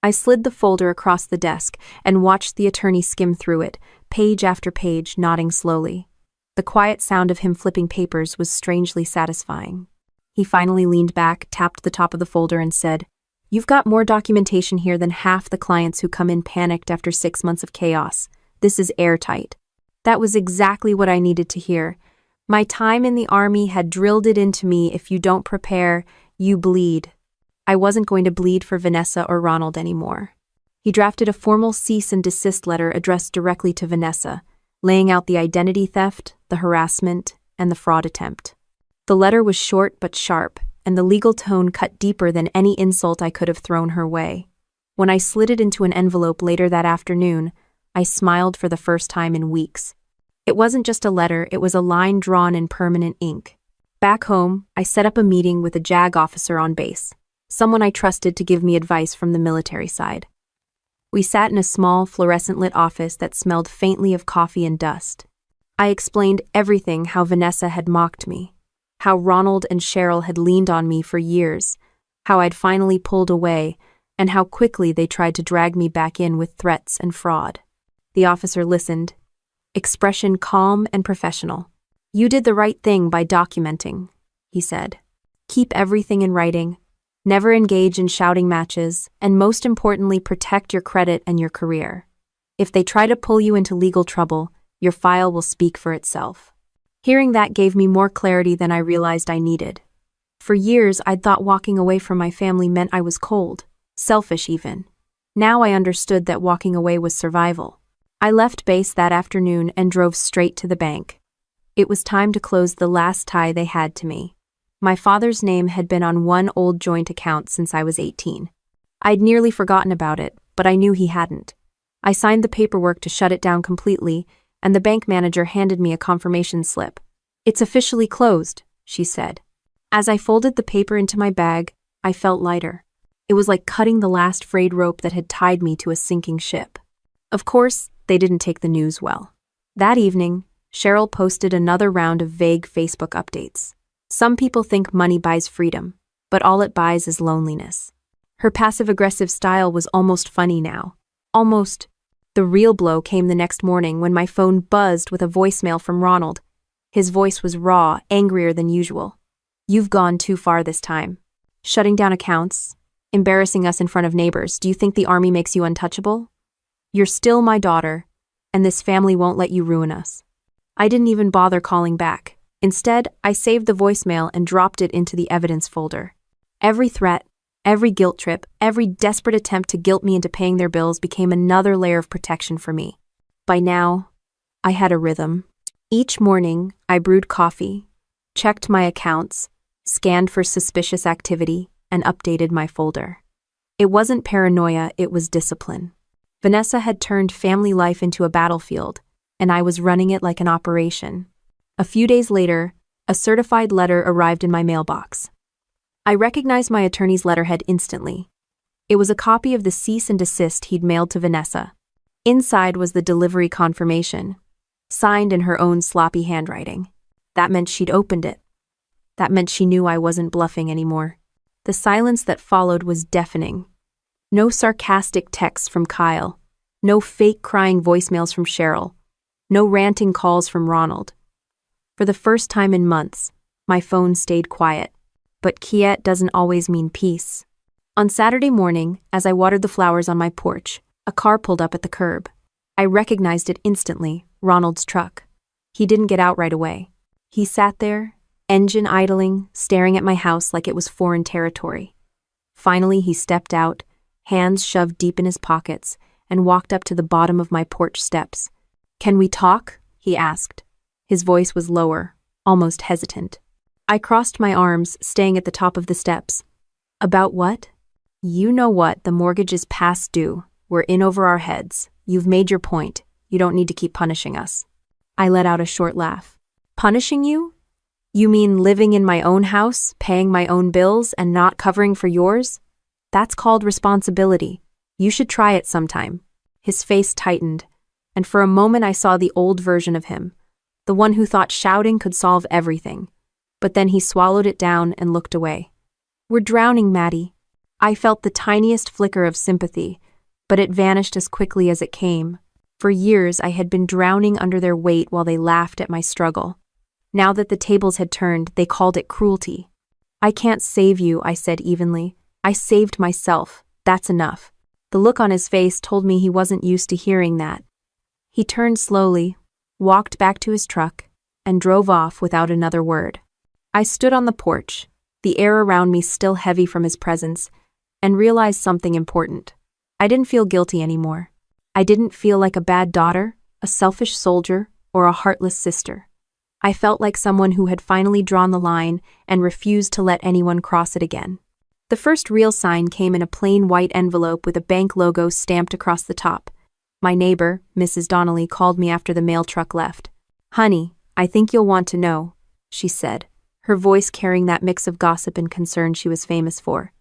I slid the folder across the desk and watched the attorney skim through it, page after page, nodding slowly. The quiet sound of him flipping papers was strangely satisfying. He finally leaned back, tapped the top of the folder, and said, You've got more documentation here than half the clients who come in panicked after 6 months of chaos. This is airtight. That was exactly what I needed to hear. My time in the Army had drilled it into me: if you don't prepare, you bleed. I wasn't going to bleed for Vanessa or Ronald anymore. He drafted a formal cease and desist letter addressed directly to Vanessa, laying out the identity theft, the harassment, and the fraud attempt. The letter was short but sharp, and the legal tone cut deeper than any insult I could have thrown her way. When I slid it into an envelope later that afternoon, I smiled for the first time in weeks. It wasn't just a letter, it was a line drawn in permanent ink. Back home, I set up a meeting with a JAG officer on base, someone I trusted to give me advice from the military side. We sat in a small, fluorescent-lit office that smelled faintly of coffee and dust. I explained everything: how Vanessa had mocked me, how Ronald and Cheryl had leaned on me for years, how I'd finally pulled away, and how quickly they tried to drag me back in with threats and fraud. The officer listened, expression calm and professional. You did the right thing by documenting, he said. Keep everything in writing. Never engage in shouting matches, and most importantly, protect your credit and your career. If they try to pull you into legal trouble, your file will speak for itself. Hearing that gave me more clarity than I realized I needed. For years, I'd thought walking away from my family meant I was cold, selfish even. Now I understood that walking away was survival. I left base that afternoon and drove straight to the bank. It was time to close the last tie they had to me. My father's name had been on one old joint account since I was 18. I'd nearly forgotten about it, but I knew he hadn't. I signed the paperwork to shut it down completely, and the bank manager handed me a confirmation slip. It's officially closed, she said. As I folded the paper into my bag, I felt lighter. It was like cutting the last frayed rope that had tied me to a sinking ship. Of course, they didn't take the news well. That evening, Cheryl posted another round of vague Facebook updates. Some people think money buys freedom, but all it buys is loneliness. Her passive-aggressive style was almost funny now. Almost. The real blow came the next morning when my phone buzzed with a voicemail from Ronald. His voice was raw, angrier than usual. You've gone too far this time. Shutting down accounts, embarrassing us in front of neighbors. Do you think the Army makes you untouchable? You're still my daughter, and this family won't let you ruin us. I didn't even bother calling back. Instead, I saved the voicemail and dropped it into the evidence folder. Every threat, every guilt trip, every desperate attempt to guilt me into paying their bills became another layer of protection for me. By now, I had a rhythm. Each morning, I brewed coffee, checked my accounts, scanned for suspicious activity, and updated my folder. It wasn't paranoia, it was discipline. Vanessa had turned family life into a battlefield, and I was running it like an operation. A few days later, a certified letter arrived in my mailbox. I recognized my attorney's letterhead instantly. It was a copy of the cease and desist he'd mailed to Vanessa. Inside was the delivery confirmation, signed in her own sloppy handwriting. That meant she'd opened it. That meant she knew I wasn't bluffing anymore. The silence that followed was deafening. No sarcastic texts from Kyle. No fake crying voicemails from Cheryl. No ranting calls from Ronald. For the first time in months, my phone stayed quiet. But quiet doesn't always mean peace. On Saturday morning, as I watered the flowers on my porch, a car pulled up at the curb. I recognized it instantly, Ronald's truck. He didn't get out right away. He sat there, engine idling, staring at my house like it was foreign territory. Finally, he stepped out, hands shoved deep in his pockets, and walked up to the bottom of my porch steps. "Can we talk?" he asked. His voice was lower, almost hesitant. I crossed my arms, staying at the top of the steps. "About what?" "You know what, the mortgage is past due. We're in over our heads. You've made your point. You don't need to keep punishing us." I let out a short laugh. "Punishing you? You mean living in my own house, paying my own bills, and not covering for yours? That's called responsibility. You should try it sometime." His face tightened, and for a moment I saw the old version of him, the one who thought shouting could solve everything. But then he swallowed it down and looked away. "We're drowning, Maddie." I felt the tiniest flicker of sympathy, but it vanished as quickly as it came. For years I had been drowning under their weight while they laughed at my struggle. Now that the tables had turned, they called it cruelty. "I can't save you," I said evenly. "I saved myself. That's enough." The look on his face told me he wasn't used to hearing that. He turned slowly, walked back to his truck, and drove off without another word. I stood on the porch, the air around me still heavy from his presence, and realized something important. I didn't feel guilty anymore. I didn't feel like a bad daughter, a selfish soldier, or a heartless sister. I felt like someone who had finally drawn the line and refused to let anyone cross it again. The first real sign came in a plain white envelope with a bank logo stamped across the top. My neighbor, Mrs. Donnelly, called me after the mail truck left. "Honey, I think you'll want to know," she said, her voice carrying that mix of gossip and concern she was famous for.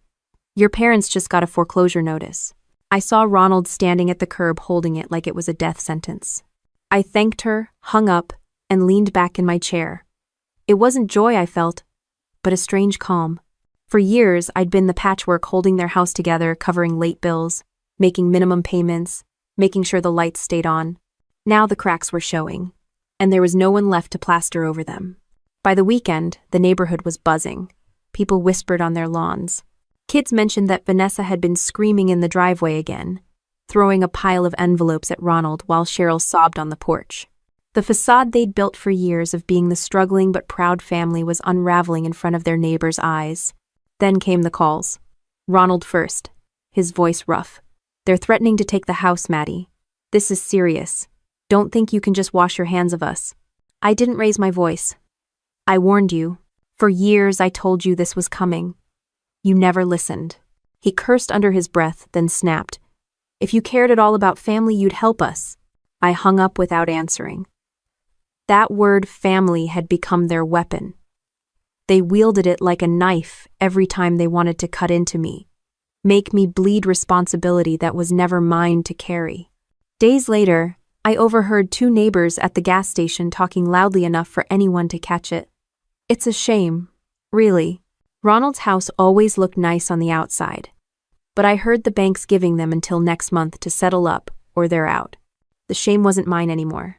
"Your parents just got a foreclosure notice." I saw Ronald standing at the curb holding it like it was a death sentence. I thanked her, hung up, and leaned back in my chair. It wasn't joy I felt, but a strange calm. For years, I'd been the patchwork holding their house together, covering late bills, making minimum payments, making sure the lights stayed on. Now the cracks were showing, and there was no one left to plaster over them. By the weekend, the neighborhood was buzzing. People whispered on their lawns. Kids mentioned that Vanessa had been screaming in the driveway again, throwing a pile of envelopes at Ronald while Cheryl sobbed on the porch. The facade they'd built for years of being the struggling but proud family was unraveling in front of their neighbors' eyes. Then came the calls. Ronald first, his voice rough. "They're threatening to take the house, Maddie. This is serious. Don't think you can just wash your hands of us." I didn't raise my voice. "I warned you. For years I told you this was coming. You never listened." He cursed under his breath, then snapped. "If you cared at all about family, you'd help us." I hung up without answering. That word family had become their weapon. They wielded it like a knife every time they wanted to cut into me, make me bleed responsibility that was never mine to carry. Days later, I overheard two neighbors at the gas station talking loudly enough for anyone to catch it. It's a shame, really. Ronald's house always looked nice on the outside, but I heard the bank's giving them until next month to settle up or they're out. The shame wasn't mine anymore.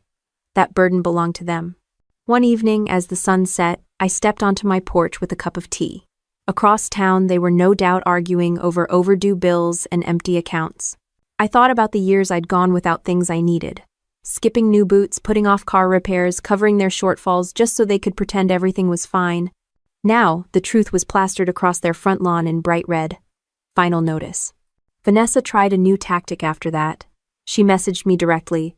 That burden belonged to them. One evening, as the sun set, I stepped onto my porch with a cup of tea. Across town, they were no doubt arguing over overdue bills and empty accounts. I thought about the years I'd gone without things I needed. Skipping new boots, putting off car repairs, covering their shortfalls just so they could pretend everything was fine. Now, the truth was plastered across their front lawn in bright red. Final notice. Vanessa tried a new tactic after that. She messaged me directly.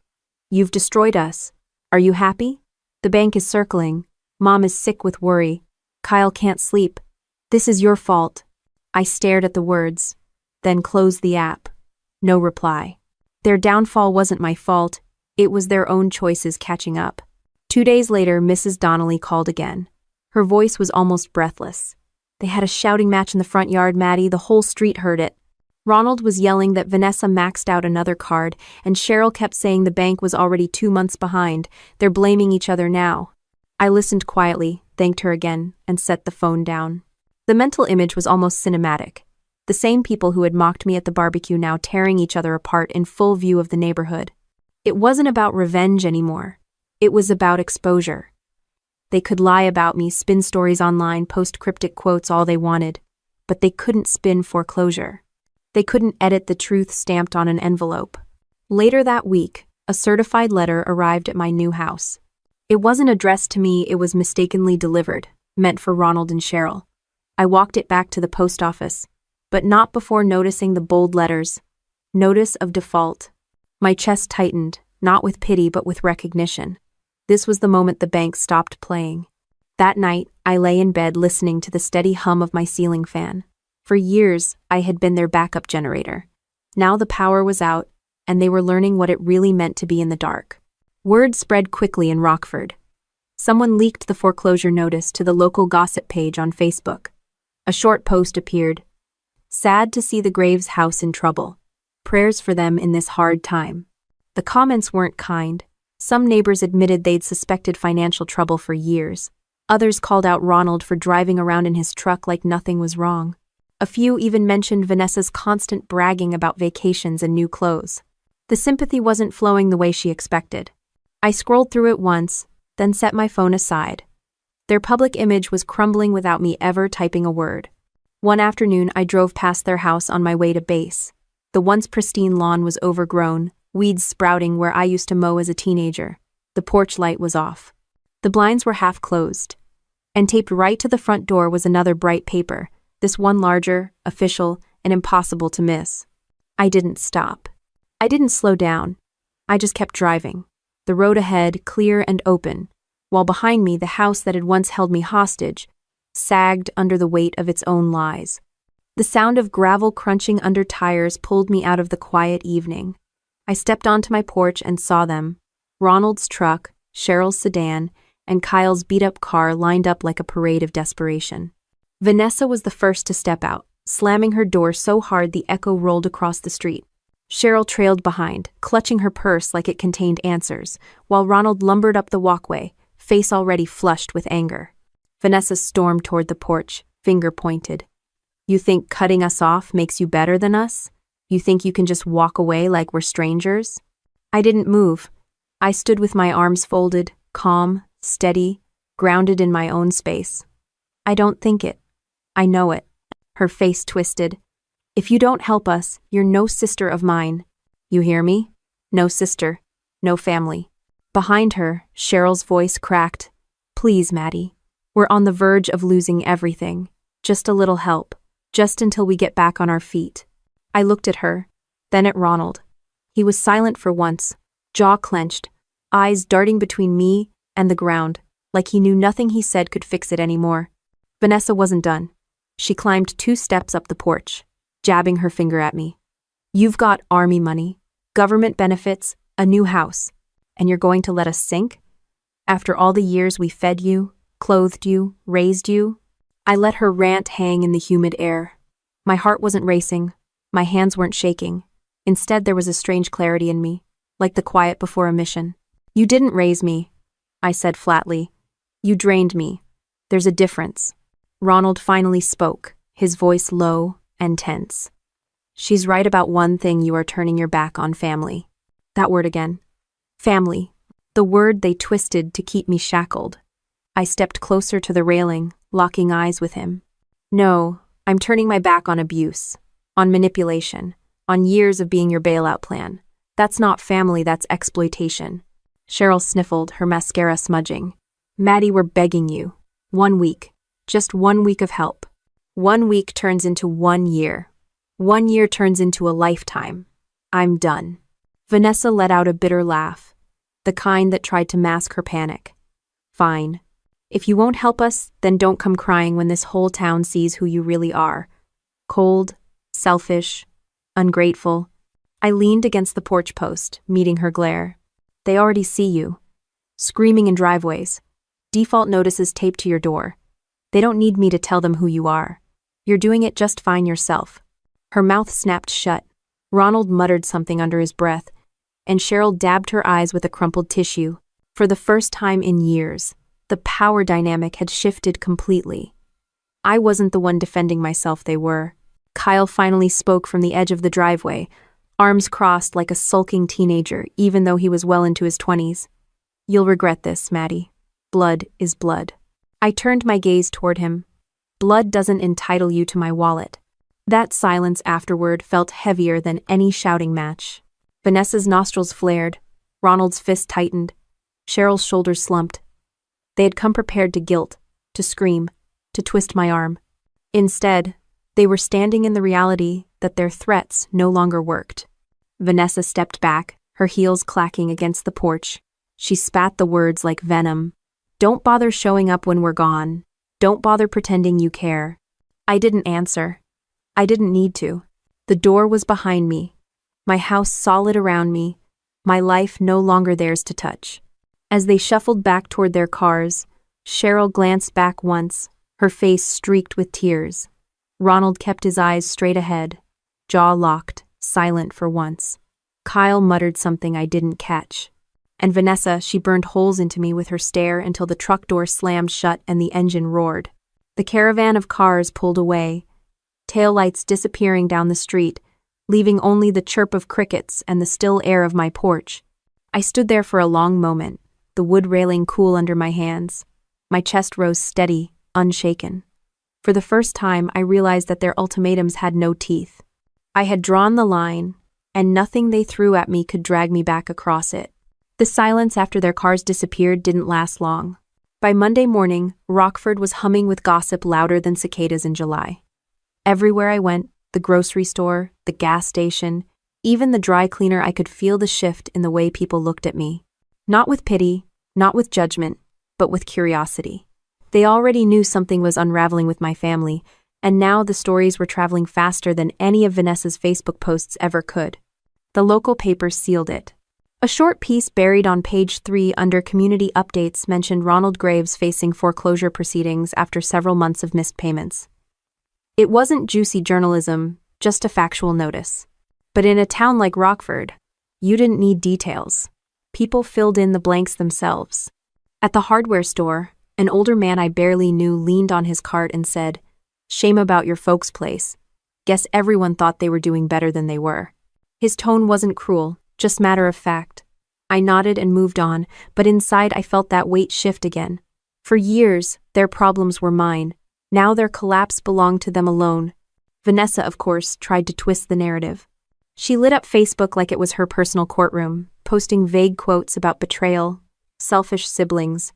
"You've destroyed us. Are you happy? The bank is circling. Mom is sick with worry. Kyle can't sleep. This is your fault." I stared at the words, then closed the app. No reply. Their downfall wasn't my fault. It was their own choices catching up. 2 days later, Mrs. Donnelly called again. Her voice was almost breathless. "They had a shouting match in the front yard, Maddie. The whole street heard it. Ronald was yelling that Vanessa maxed out another card, and Cheryl kept saying the bank was already 2 months behind. They're blaming each other now." I listened quietly, thanked her again, and set the phone down. The mental image was almost cinematic. The same people who had mocked me at the barbecue now tearing each other apart in full view of the neighborhood. It wasn't about revenge anymore. It was about exposure. They could lie about me, spin stories online, post cryptic quotes all they wanted, but they couldn't spin foreclosure. They couldn't edit the truth stamped on an envelope. Later that week, a certified letter arrived at my new house. It wasn't addressed to me, it was mistakenly delivered. meant for Ronald and Cheryl. I walked it back to the post office, but not before noticing the bold letters. Notice of default. My chest tightened, not with pity but with recognition. This was the moment the bank stopped playing. That night, I lay in bed listening to the steady hum of my ceiling fan. For years, I had been their backup generator. Now the power was out, and they were learning what it really meant to be in the dark. Word spread quickly in Rockford. Someone leaked the foreclosure notice to the local gossip page on Facebook. A short post appeared. Sad to see the Graves house in trouble. Prayers for them in this hard time. The comments weren't kind. Some neighbors admitted they'd suspected financial trouble for years. Others called out Ronald for driving around in his truck like nothing was wrong. A few even mentioned Vanessa's constant bragging about vacations and new clothes. The sympathy wasn't flowing the way she expected. I scrolled through it once, then set my phone aside. Their public image was crumbling without me ever typing a word. One afternoon, I drove past their house on my way to base. The once pristine lawn was overgrown, weeds sprouting where I used to mow as a teenager. The porch light was off. The blinds were half closed. And taped right to the front door was another bright paper, this one larger, official, and impossible to miss. I didn't stop. I didn't slow down. I just kept driving. The road ahead, clear and open, while behind me the house that had once held me hostage sagged under the weight of its own lies. The sound of gravel crunching under tires pulled me out of the quiet evening. I stepped onto my porch and saw them. Ronald's truck, Cheryl's sedan, and Kyle's beat-up car lined up like a parade of desperation. Vanessa was the first to step out, slamming her door so hard the echo rolled across the street. Cheryl trailed behind, clutching her purse like it contained answers, while Ronald lumbered up the walkway, face already flushed with anger. Vanessa stormed toward the porch, finger pointed. You think cutting us off makes you better than us? You think you can just walk away like we're strangers? I didn't move. I stood with my arms folded, calm, steady, grounded in my own space. I don't think it. I know it. Her face twisted. If you don't help us, you're no sister of mine. You hear me? No sister. No family. Behind her, Cheryl's voice cracked. Please, Maddie. We're on the verge of losing everything. Just a little help. Just until we get back on our feet. I looked at her, then at Ronald. He was silent for once, jaw clenched, eyes darting between me and the ground, like he knew nothing he said could fix it anymore. Vanessa wasn't done. She climbed 2 steps up the porch, jabbing her finger at me. You've got army money, government benefits, a new house, and you're going to let us sink? After all the years we fed you, clothed you, raised you? I let her rant hang in the humid air. My heart wasn't racing. My hands weren't shaking. Instead, there was a strange clarity in me, like the quiet before a mission. You didn't raise me, I said flatly. You drained me. There's a difference. Ronald finally spoke, his voice low and tense. She's right about one thing: you are turning your back on family. That word again. Family. The word they twisted to keep me shackled. I stepped closer to the railing, locking eyes with him. No, I'm turning my back on abuse, on manipulation, on years of being your bailout plan. That's not family, that's exploitation. Cheryl sniffled, her mascara smudging. Maddie, we're begging you. 1 week. Just 1 week of help. 1 week turns into 1 year. 1 year turns into a lifetime. I'm done. Vanessa let out a bitter laugh, the kind that tried to mask her panic. Fine. If you won't help us, then don't come crying when this whole town sees who you really are. Cold, selfish, ungrateful. I leaned against the porch post, meeting her glare. They already see you. Screaming in driveways. Default notices taped to your door. They don't need me to tell them who you are. You're doing it just fine yourself. Her mouth snapped shut. Ronald muttered something under his breath, and Cheryl dabbed her eyes with a crumpled tissue. For the first time in years, the power dynamic had shifted completely. I wasn't the one defending myself, they were. Kyle finally spoke from the edge of the driveway, arms crossed like a sulking teenager, even though he was well into his 20s. You'll regret this, Maddie. Blood is blood. I turned my gaze toward him. Blood doesn't entitle you to my wallet. That silence afterward felt heavier than any shouting match. Vanessa's nostrils flared. Ronald's fist tightened. Cheryl's shoulders slumped. They had come prepared to guilt, to scream, to twist my arm. Instead, they were standing in the reality that their threats no longer worked. Vanessa stepped back, her heels clacking against the porch. She spat the words like venom. "Don't bother showing up when we're gone. Don't bother pretending you care." I didn't answer. I didn't need to. The door was behind me, my house solid around me, my life no longer theirs to touch. As they shuffled back toward their cars, Cheryl glanced back once, her face streaked with tears. Ronald kept his eyes straight ahead, jaw locked, silent for once. Kyle muttered something I didn't catch. And Vanessa, she burned holes into me with her stare until the truck door slammed shut and the engine roared. The caravan of cars pulled away, taillights disappearing down the street, leaving only the chirp of crickets and the still air of my porch. I stood there for a long moment, the wood railing cool under my hands. My chest rose steady, unshaken. For the first time, I realized that their ultimatums had no teeth. I had drawn the line, and nothing they threw at me could drag me back across it. The silence after their cars disappeared didn't last long. By Monday morning, Rockford was humming with gossip louder than cicadas in July. Everywhere I went, the grocery store, the gas station, even the dry cleaner, I could feel the shift in the way people looked at me. Not with pity, not with judgment, but with curiosity. They already knew something was unraveling with my family, and now the stories were traveling faster than any of Vanessa's Facebook posts ever could. The local papers sealed it. A short piece buried on page 3 under Community Updates mentioned Ronald Graves facing foreclosure proceedings after several months of missed payments. It wasn't juicy journalism, just a factual notice. But in a town like Rockford, you didn't need details. People filled in the blanks themselves. At the hardware store, an older man I barely knew leaned on his cart and said, "Shame about your folks' place. Guess everyone thought they were doing better than they were." His tone wasn't cruel, just matter of fact. I nodded and moved on, but inside I felt that weight shift again. For years, their problems were mine. Now their collapse belonged to them alone. Vanessa, of course, tried to twist the narrative. She lit up Facebook like it was her personal courtroom, posting vague quotes about betrayal, selfish siblings,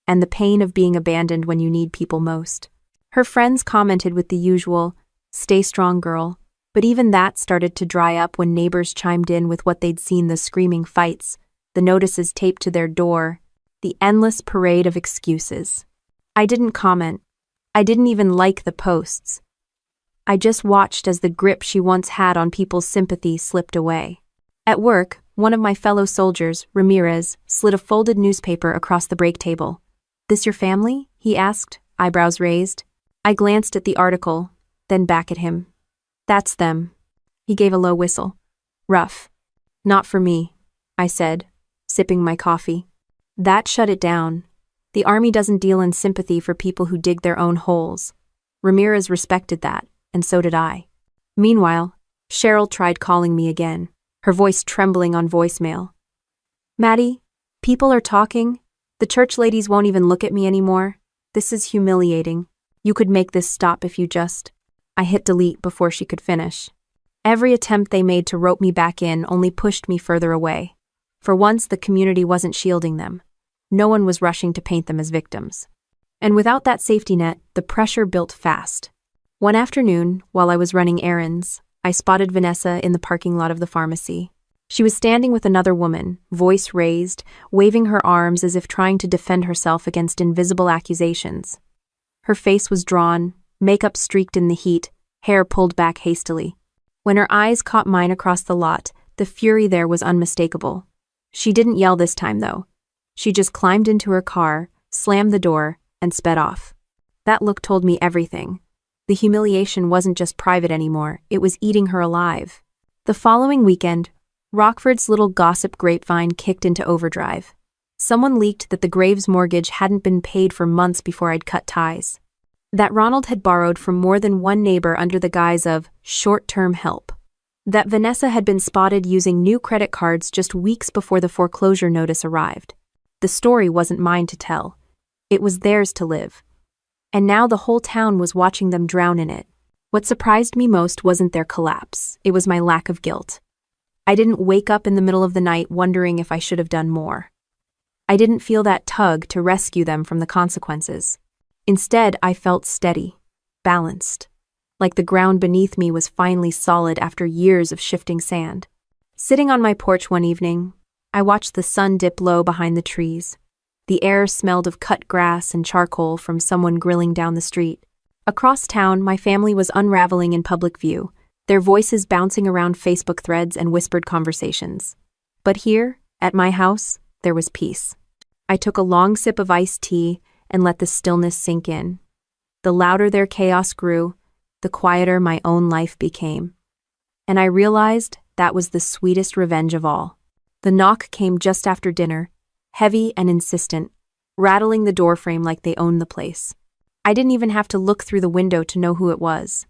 and the pain of being abandoned when you need people most. Her friends commented with the usual, "Stay strong, girl," but even that started to dry up when neighbors chimed in with what they'd seen: the screaming fights, the notices taped to their door, the endless parade of excuses. I didn't comment. I didn't even like the posts. I just watched as the grip she once had on people's sympathy slipped away. At work, one of my fellow soldiers, Ramirez, slid a folded newspaper across the break table. "This your family?" he asked, eyebrows raised. I glanced at the article, then back at him. "That's them." He gave a low whistle. "Rough. Not for me," I said, sipping my coffee. That shut it down. The army doesn't deal in sympathy for people who dig their own holes. Ramirez respected that, and so did I. Meanwhile, Cheryl tried calling me again, her voice trembling on voicemail. "Maddie, people are talking. The church ladies won't even look at me anymore. This is humiliating. You could make this stop if you just..." I hit delete before she could finish. Every attempt they made to rope me back in only pushed me further away. For once, the community wasn't shielding them. No one was rushing to paint them as victims. And without that safety net, the pressure built fast. One afternoon, while I was running errands, I spotted Vanessa in the parking lot of the pharmacy. She was standing with another woman, voice raised, waving her arms as if trying to defend herself against invisible accusations. Her face was drawn, makeup streaked in the heat, hair pulled back hastily. When her eyes caught mine across the lot, the fury there was unmistakable. She didn't yell this time, though. She just climbed into her car, slammed the door, and sped off. That look told me everything. The humiliation wasn't just private anymore, it was eating her alive. The following weekend, Rockford's little gossip grapevine kicked into overdrive. Someone leaked that the Graves mortgage hadn't been paid for months before I'd cut ties. That Ronald had borrowed from more than one neighbor under the guise of short-term help. That Vanessa had been spotted using new credit cards just weeks before the foreclosure notice arrived. The story wasn't mine to tell. It was theirs to live. And now the whole town was watching them drown in it. What surprised me most wasn't their collapse, it was my lack of guilt. I didn't wake up in the middle of the night wondering if I should have done more. I didn't feel that tug to rescue them from the consequences. Instead, I felt steady, balanced, like the ground beneath me was finally solid after years of shifting sand. Sitting on my porch one evening, I watched the sun dip low behind the trees. The air smelled of cut grass and charcoal from someone grilling down the street. Across town, my family was unraveling in public view, their voices bouncing around Facebook threads and whispered conversations. But here, at my house, there was peace. I took a long sip of iced tea and let the stillness sink in. The louder their chaos grew, the quieter my own life became. And I realized that was the sweetest revenge of all. The knock came just after dinner, heavy and insistent, rattling the doorframe like they owned the place. I didn't even have to look through the window to know who it was.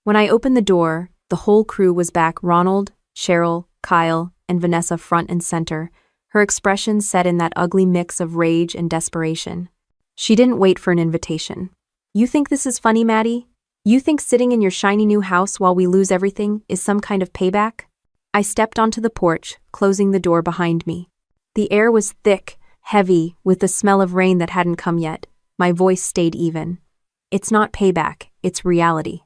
When I opened the door, the whole crew was back: Ronald, Cheryl, Kyle, and Vanessa front and center, her expression set in that ugly mix of rage and desperation. She didn't wait for an invitation. "You think this is funny, Maddie? You think sitting in your shiny new house while we lose everything is some kind of payback?" I stepped onto the porch, closing the door behind me. The air was thick, heavy, with the smell of rain that hadn't come yet. My voice stayed even. "It's not payback, it's reality."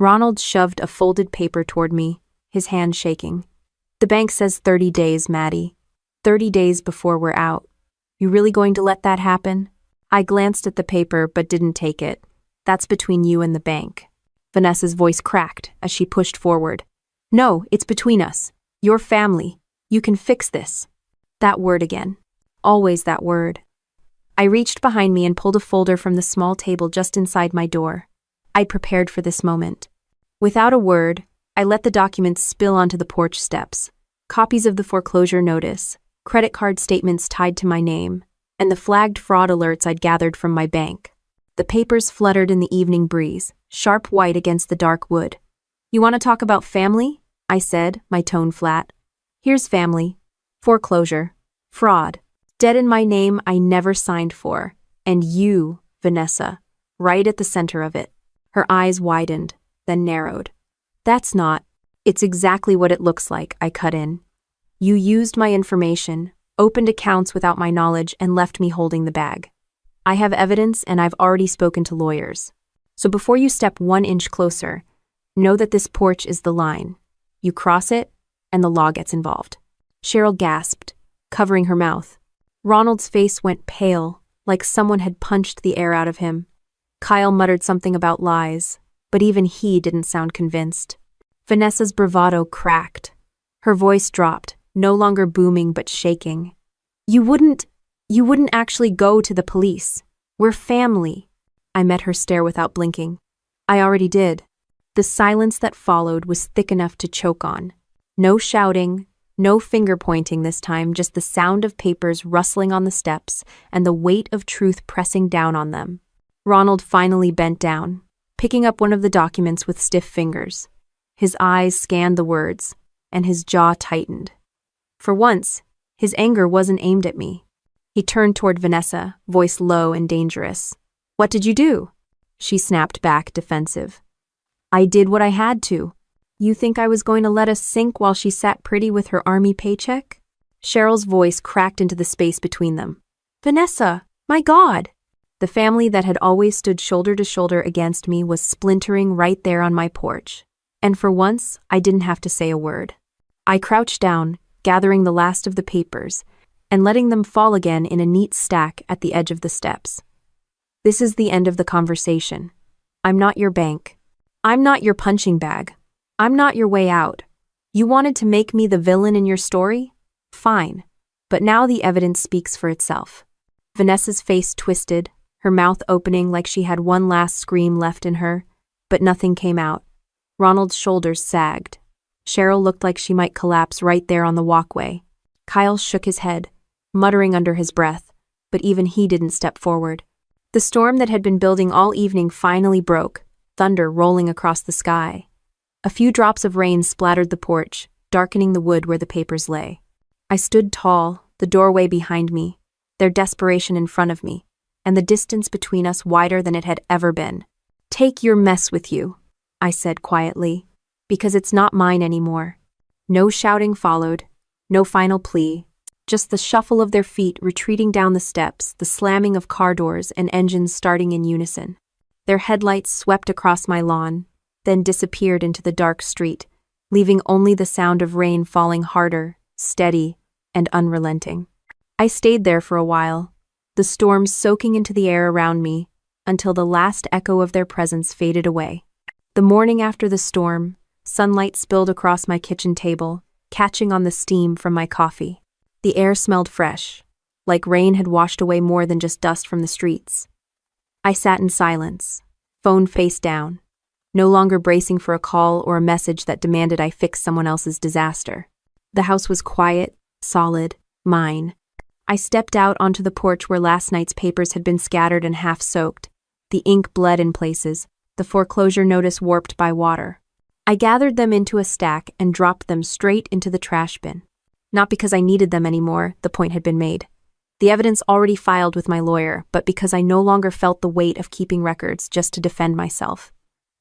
Ronald shoved a folded paper toward me, his hand shaking. "The bank says 30 days, Maddie. 30 days before we're out. You really going to let that happen?" I glanced at the paper but didn't take it. "That's between you and the bank." Vanessa's voice cracked as she pushed forward. "No, it's between us. Your family. You can fix this." That word again. Always that word. I reached behind me and pulled a folder from the small table just inside my door. I'd prepared for this moment. Without a word, I let the documents spill onto the porch steps. Copies of the foreclosure notice, credit card statements tied to my name, and the flagged fraud alerts I'd gathered from my bank. The papers fluttered in the evening breeze, sharp white against the dark wood. "You want to talk about family?" I said, my tone flat. "Here's family. Foreclosure. Fraud. Debt in my name I never signed for. And you, Vanessa, right at the center of it." Her eyes widened, then narrowed. "That's not. It's exactly what it looks like," I cut in. "You used my information, opened accounts without my knowledge, and left me holding the bag. I have evidence, and I've already spoken to lawyers. So before you step 1 inch closer, know that this porch is the line. You cross it, and the law gets involved." Cheryl gasped, covering her mouth. Ronald's face went pale, like someone had punched the air out of him. Kyle muttered something about lies, but even he didn't sound convinced. Vanessa's bravado cracked. Her voice dropped, no longer booming but shaking. You wouldn't actually go to the police. We're family." I met her stare without blinking. "I already did." The silence that followed was thick enough to choke on. No shouting, no finger pointing this time, just the sound of papers rustling on the steps and the weight of truth pressing down on them. Ronald finally bent down, picking up one of the documents with stiff fingers. His eyes scanned the words, and his jaw tightened. For once, his anger wasn't aimed at me. He turned toward Vanessa, voice low and dangerous. "What did you do?" She snapped back, defensive. "I did what I had to. You think I was going to let us sink while she sat pretty with her army paycheck?" Cheryl's voice cracked into the space between them. "Vanessa, my God!" The family that had always stood shoulder to shoulder against me was splintering right there on my porch. And for once, I didn't have to say a word. I crouched down, gathering the last of the papers, and letting them fall again in a neat stack at the edge of the steps. "This is the end of the conversation. I'm not your bank. I'm not your punching bag. I'm not your way out. You wanted to make me the villain in your story? Fine. But now the evidence speaks for itself." Vanessa's face twisted, her mouth opening like she had one last scream left in her, but nothing came out. Ronald's shoulders sagged. Cheryl looked like she might collapse right there on the walkway. Kyle shook his head, muttering under his breath, but even he didn't step forward. The storm that had been building all evening finally broke, thunder rolling across the sky. A few drops of rain splattered the porch, darkening the wood where the papers lay. I stood tall, the doorway behind me, their desperation in front of me, and the distance between us wider than it had ever been. "Take your mess with you," I said quietly, "because it's not mine anymore." No shouting followed, no final plea, Just the shuffle of their feet retreating down the steps, the slamming of car doors and engines starting in unison. Their headlights swept across my lawn, then disappeared into the dark street, leaving only the sound of rain falling harder, steady, and unrelenting. I stayed there for a while, the storm soaking into the air around me, until the last echo of their presence faded away. The morning after the storm, sunlight spilled across my kitchen table, catching on the steam from my coffee. The air smelled fresh, like rain had washed away more than just dust from the streets. I sat in silence, phone face down, no longer bracing for a call or a message that demanded I fix someone else's disaster. The house was quiet, solid, mine. I stepped out onto the porch where last night's papers had been scattered and half soaked, the ink bled in places, the foreclosure notice warped by water. I gathered them into a stack and dropped them straight into the trash bin. Not because I needed them anymore, the point had been made. The evidence already filed with my lawyer, but because I no longer felt the weight of keeping records just to defend myself.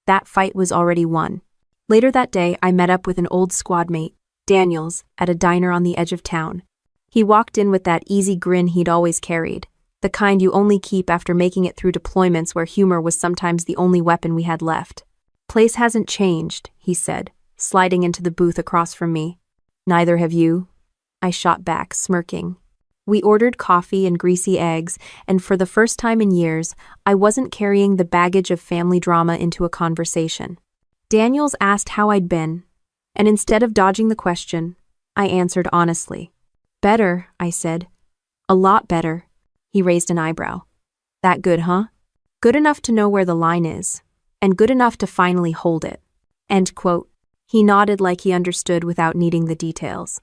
That fight was already won. Later that day, I met up with an old squad mate, Daniels, at a diner on the edge of town. He walked in with that easy grin he'd always carried, the kind you only keep after making it through deployments where humor was sometimes the only weapon we had left. "Place hasn't changed," he said, sliding into the booth across from me. "Neither have you," I shot back, smirking. We ordered coffee and greasy eggs, and for the first time in years, I wasn't carrying the baggage of family drama into a conversation. Daniels asked how I'd been, and instead of dodging the question, I answered honestly. "Better," I said. "A lot better." He raised an eyebrow. "That good, huh?" "Good enough to know where the line is, and good enough to finally hold it." End quote. He nodded like he understood without needing the details.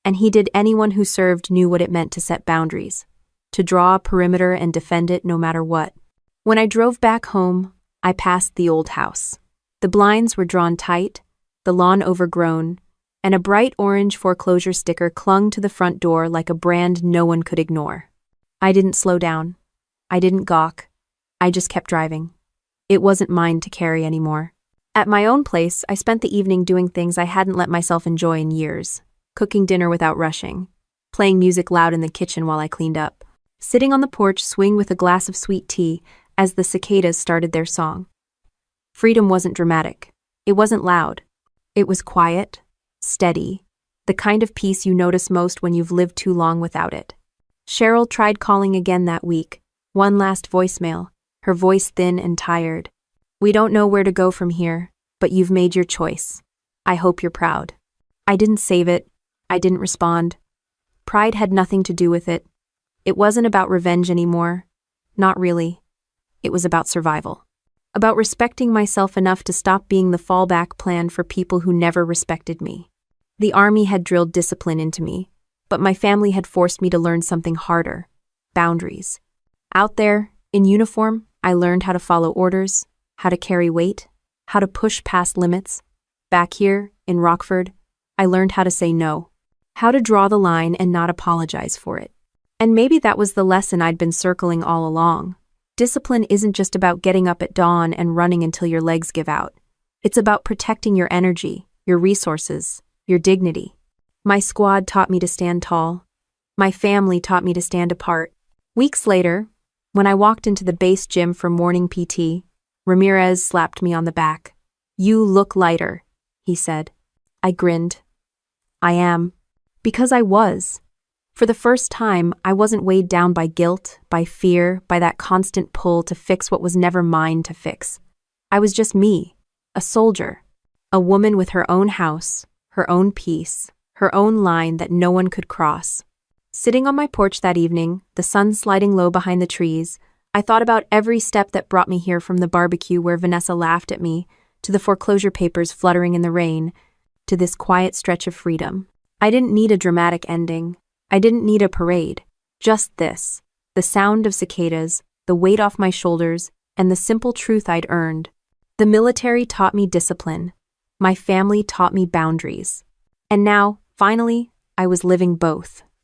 And he did. Anyone who served knew what it meant to set boundaries, to draw a perimeter and defend it no matter what. When I drove back home, I passed the old house. The blinds were drawn tight, the lawn overgrown, and a bright orange foreclosure sticker clung to the front door like a brand no one could ignore. I didn't slow down. I didn't gawk. I just kept driving. It wasn't mine to carry anymore. At my own place, I spent the evening doing things I hadn't let myself enjoy in years. Cooking dinner without rushing, playing music loud in the kitchen while I cleaned up, sitting on the porch swing with a glass of sweet tea as the cicadas started their song. Freedom wasn't dramatic. It wasn't loud. It was quiet, steady, the kind of peace you notice most when you've lived too long without it. Cheryl tried calling again that week, one last voicemail, her voice thin and tired. "We don't know where to go from here, but you've made your choice. I hope you're proud." I didn't save it. I didn't respond. Pride had nothing to do with it. It wasn't about revenge anymore. Not really. It was about survival. About respecting myself enough to stop being the fallback plan for people who never respected me. The army had drilled discipline into me, but my family had forced me to learn something harder: boundaries. Out there, in uniform, I learned how to follow orders, how to carry weight, how to push past limits. Back here, in Rockford, I learned how to say no. How to draw the line and not apologize for it. And maybe that was the lesson I'd been circling all along. Discipline isn't just about getting up at dawn and running until your legs give out. It's about protecting your energy, your resources, your dignity. My squad taught me to stand tall. My family taught me to stand apart. Weeks later, when I walked into the base gym for morning PT, Ramirez slapped me on the back. "You look lighter," he said. I grinned. I am. Because I was. For the first time, I wasn't weighed down by guilt, by fear, by that constant pull to fix what was never mine to fix. I was just me, a soldier, a woman with her own house, her own peace, her own line that no one could cross. Sitting on my porch that evening, the sun sliding low behind the trees, I thought about every step that brought me here, from the barbecue where Vanessa laughed at me, to the foreclosure papers fluttering in the rain, to this quiet stretch of freedom. I didn't need a dramatic ending. I didn't need a parade. Just this: the sound of cicadas, the weight off my shoulders, and the simple truth I'd earned. The military taught me discipline. My family taught me boundaries. And now, finally, I was living both.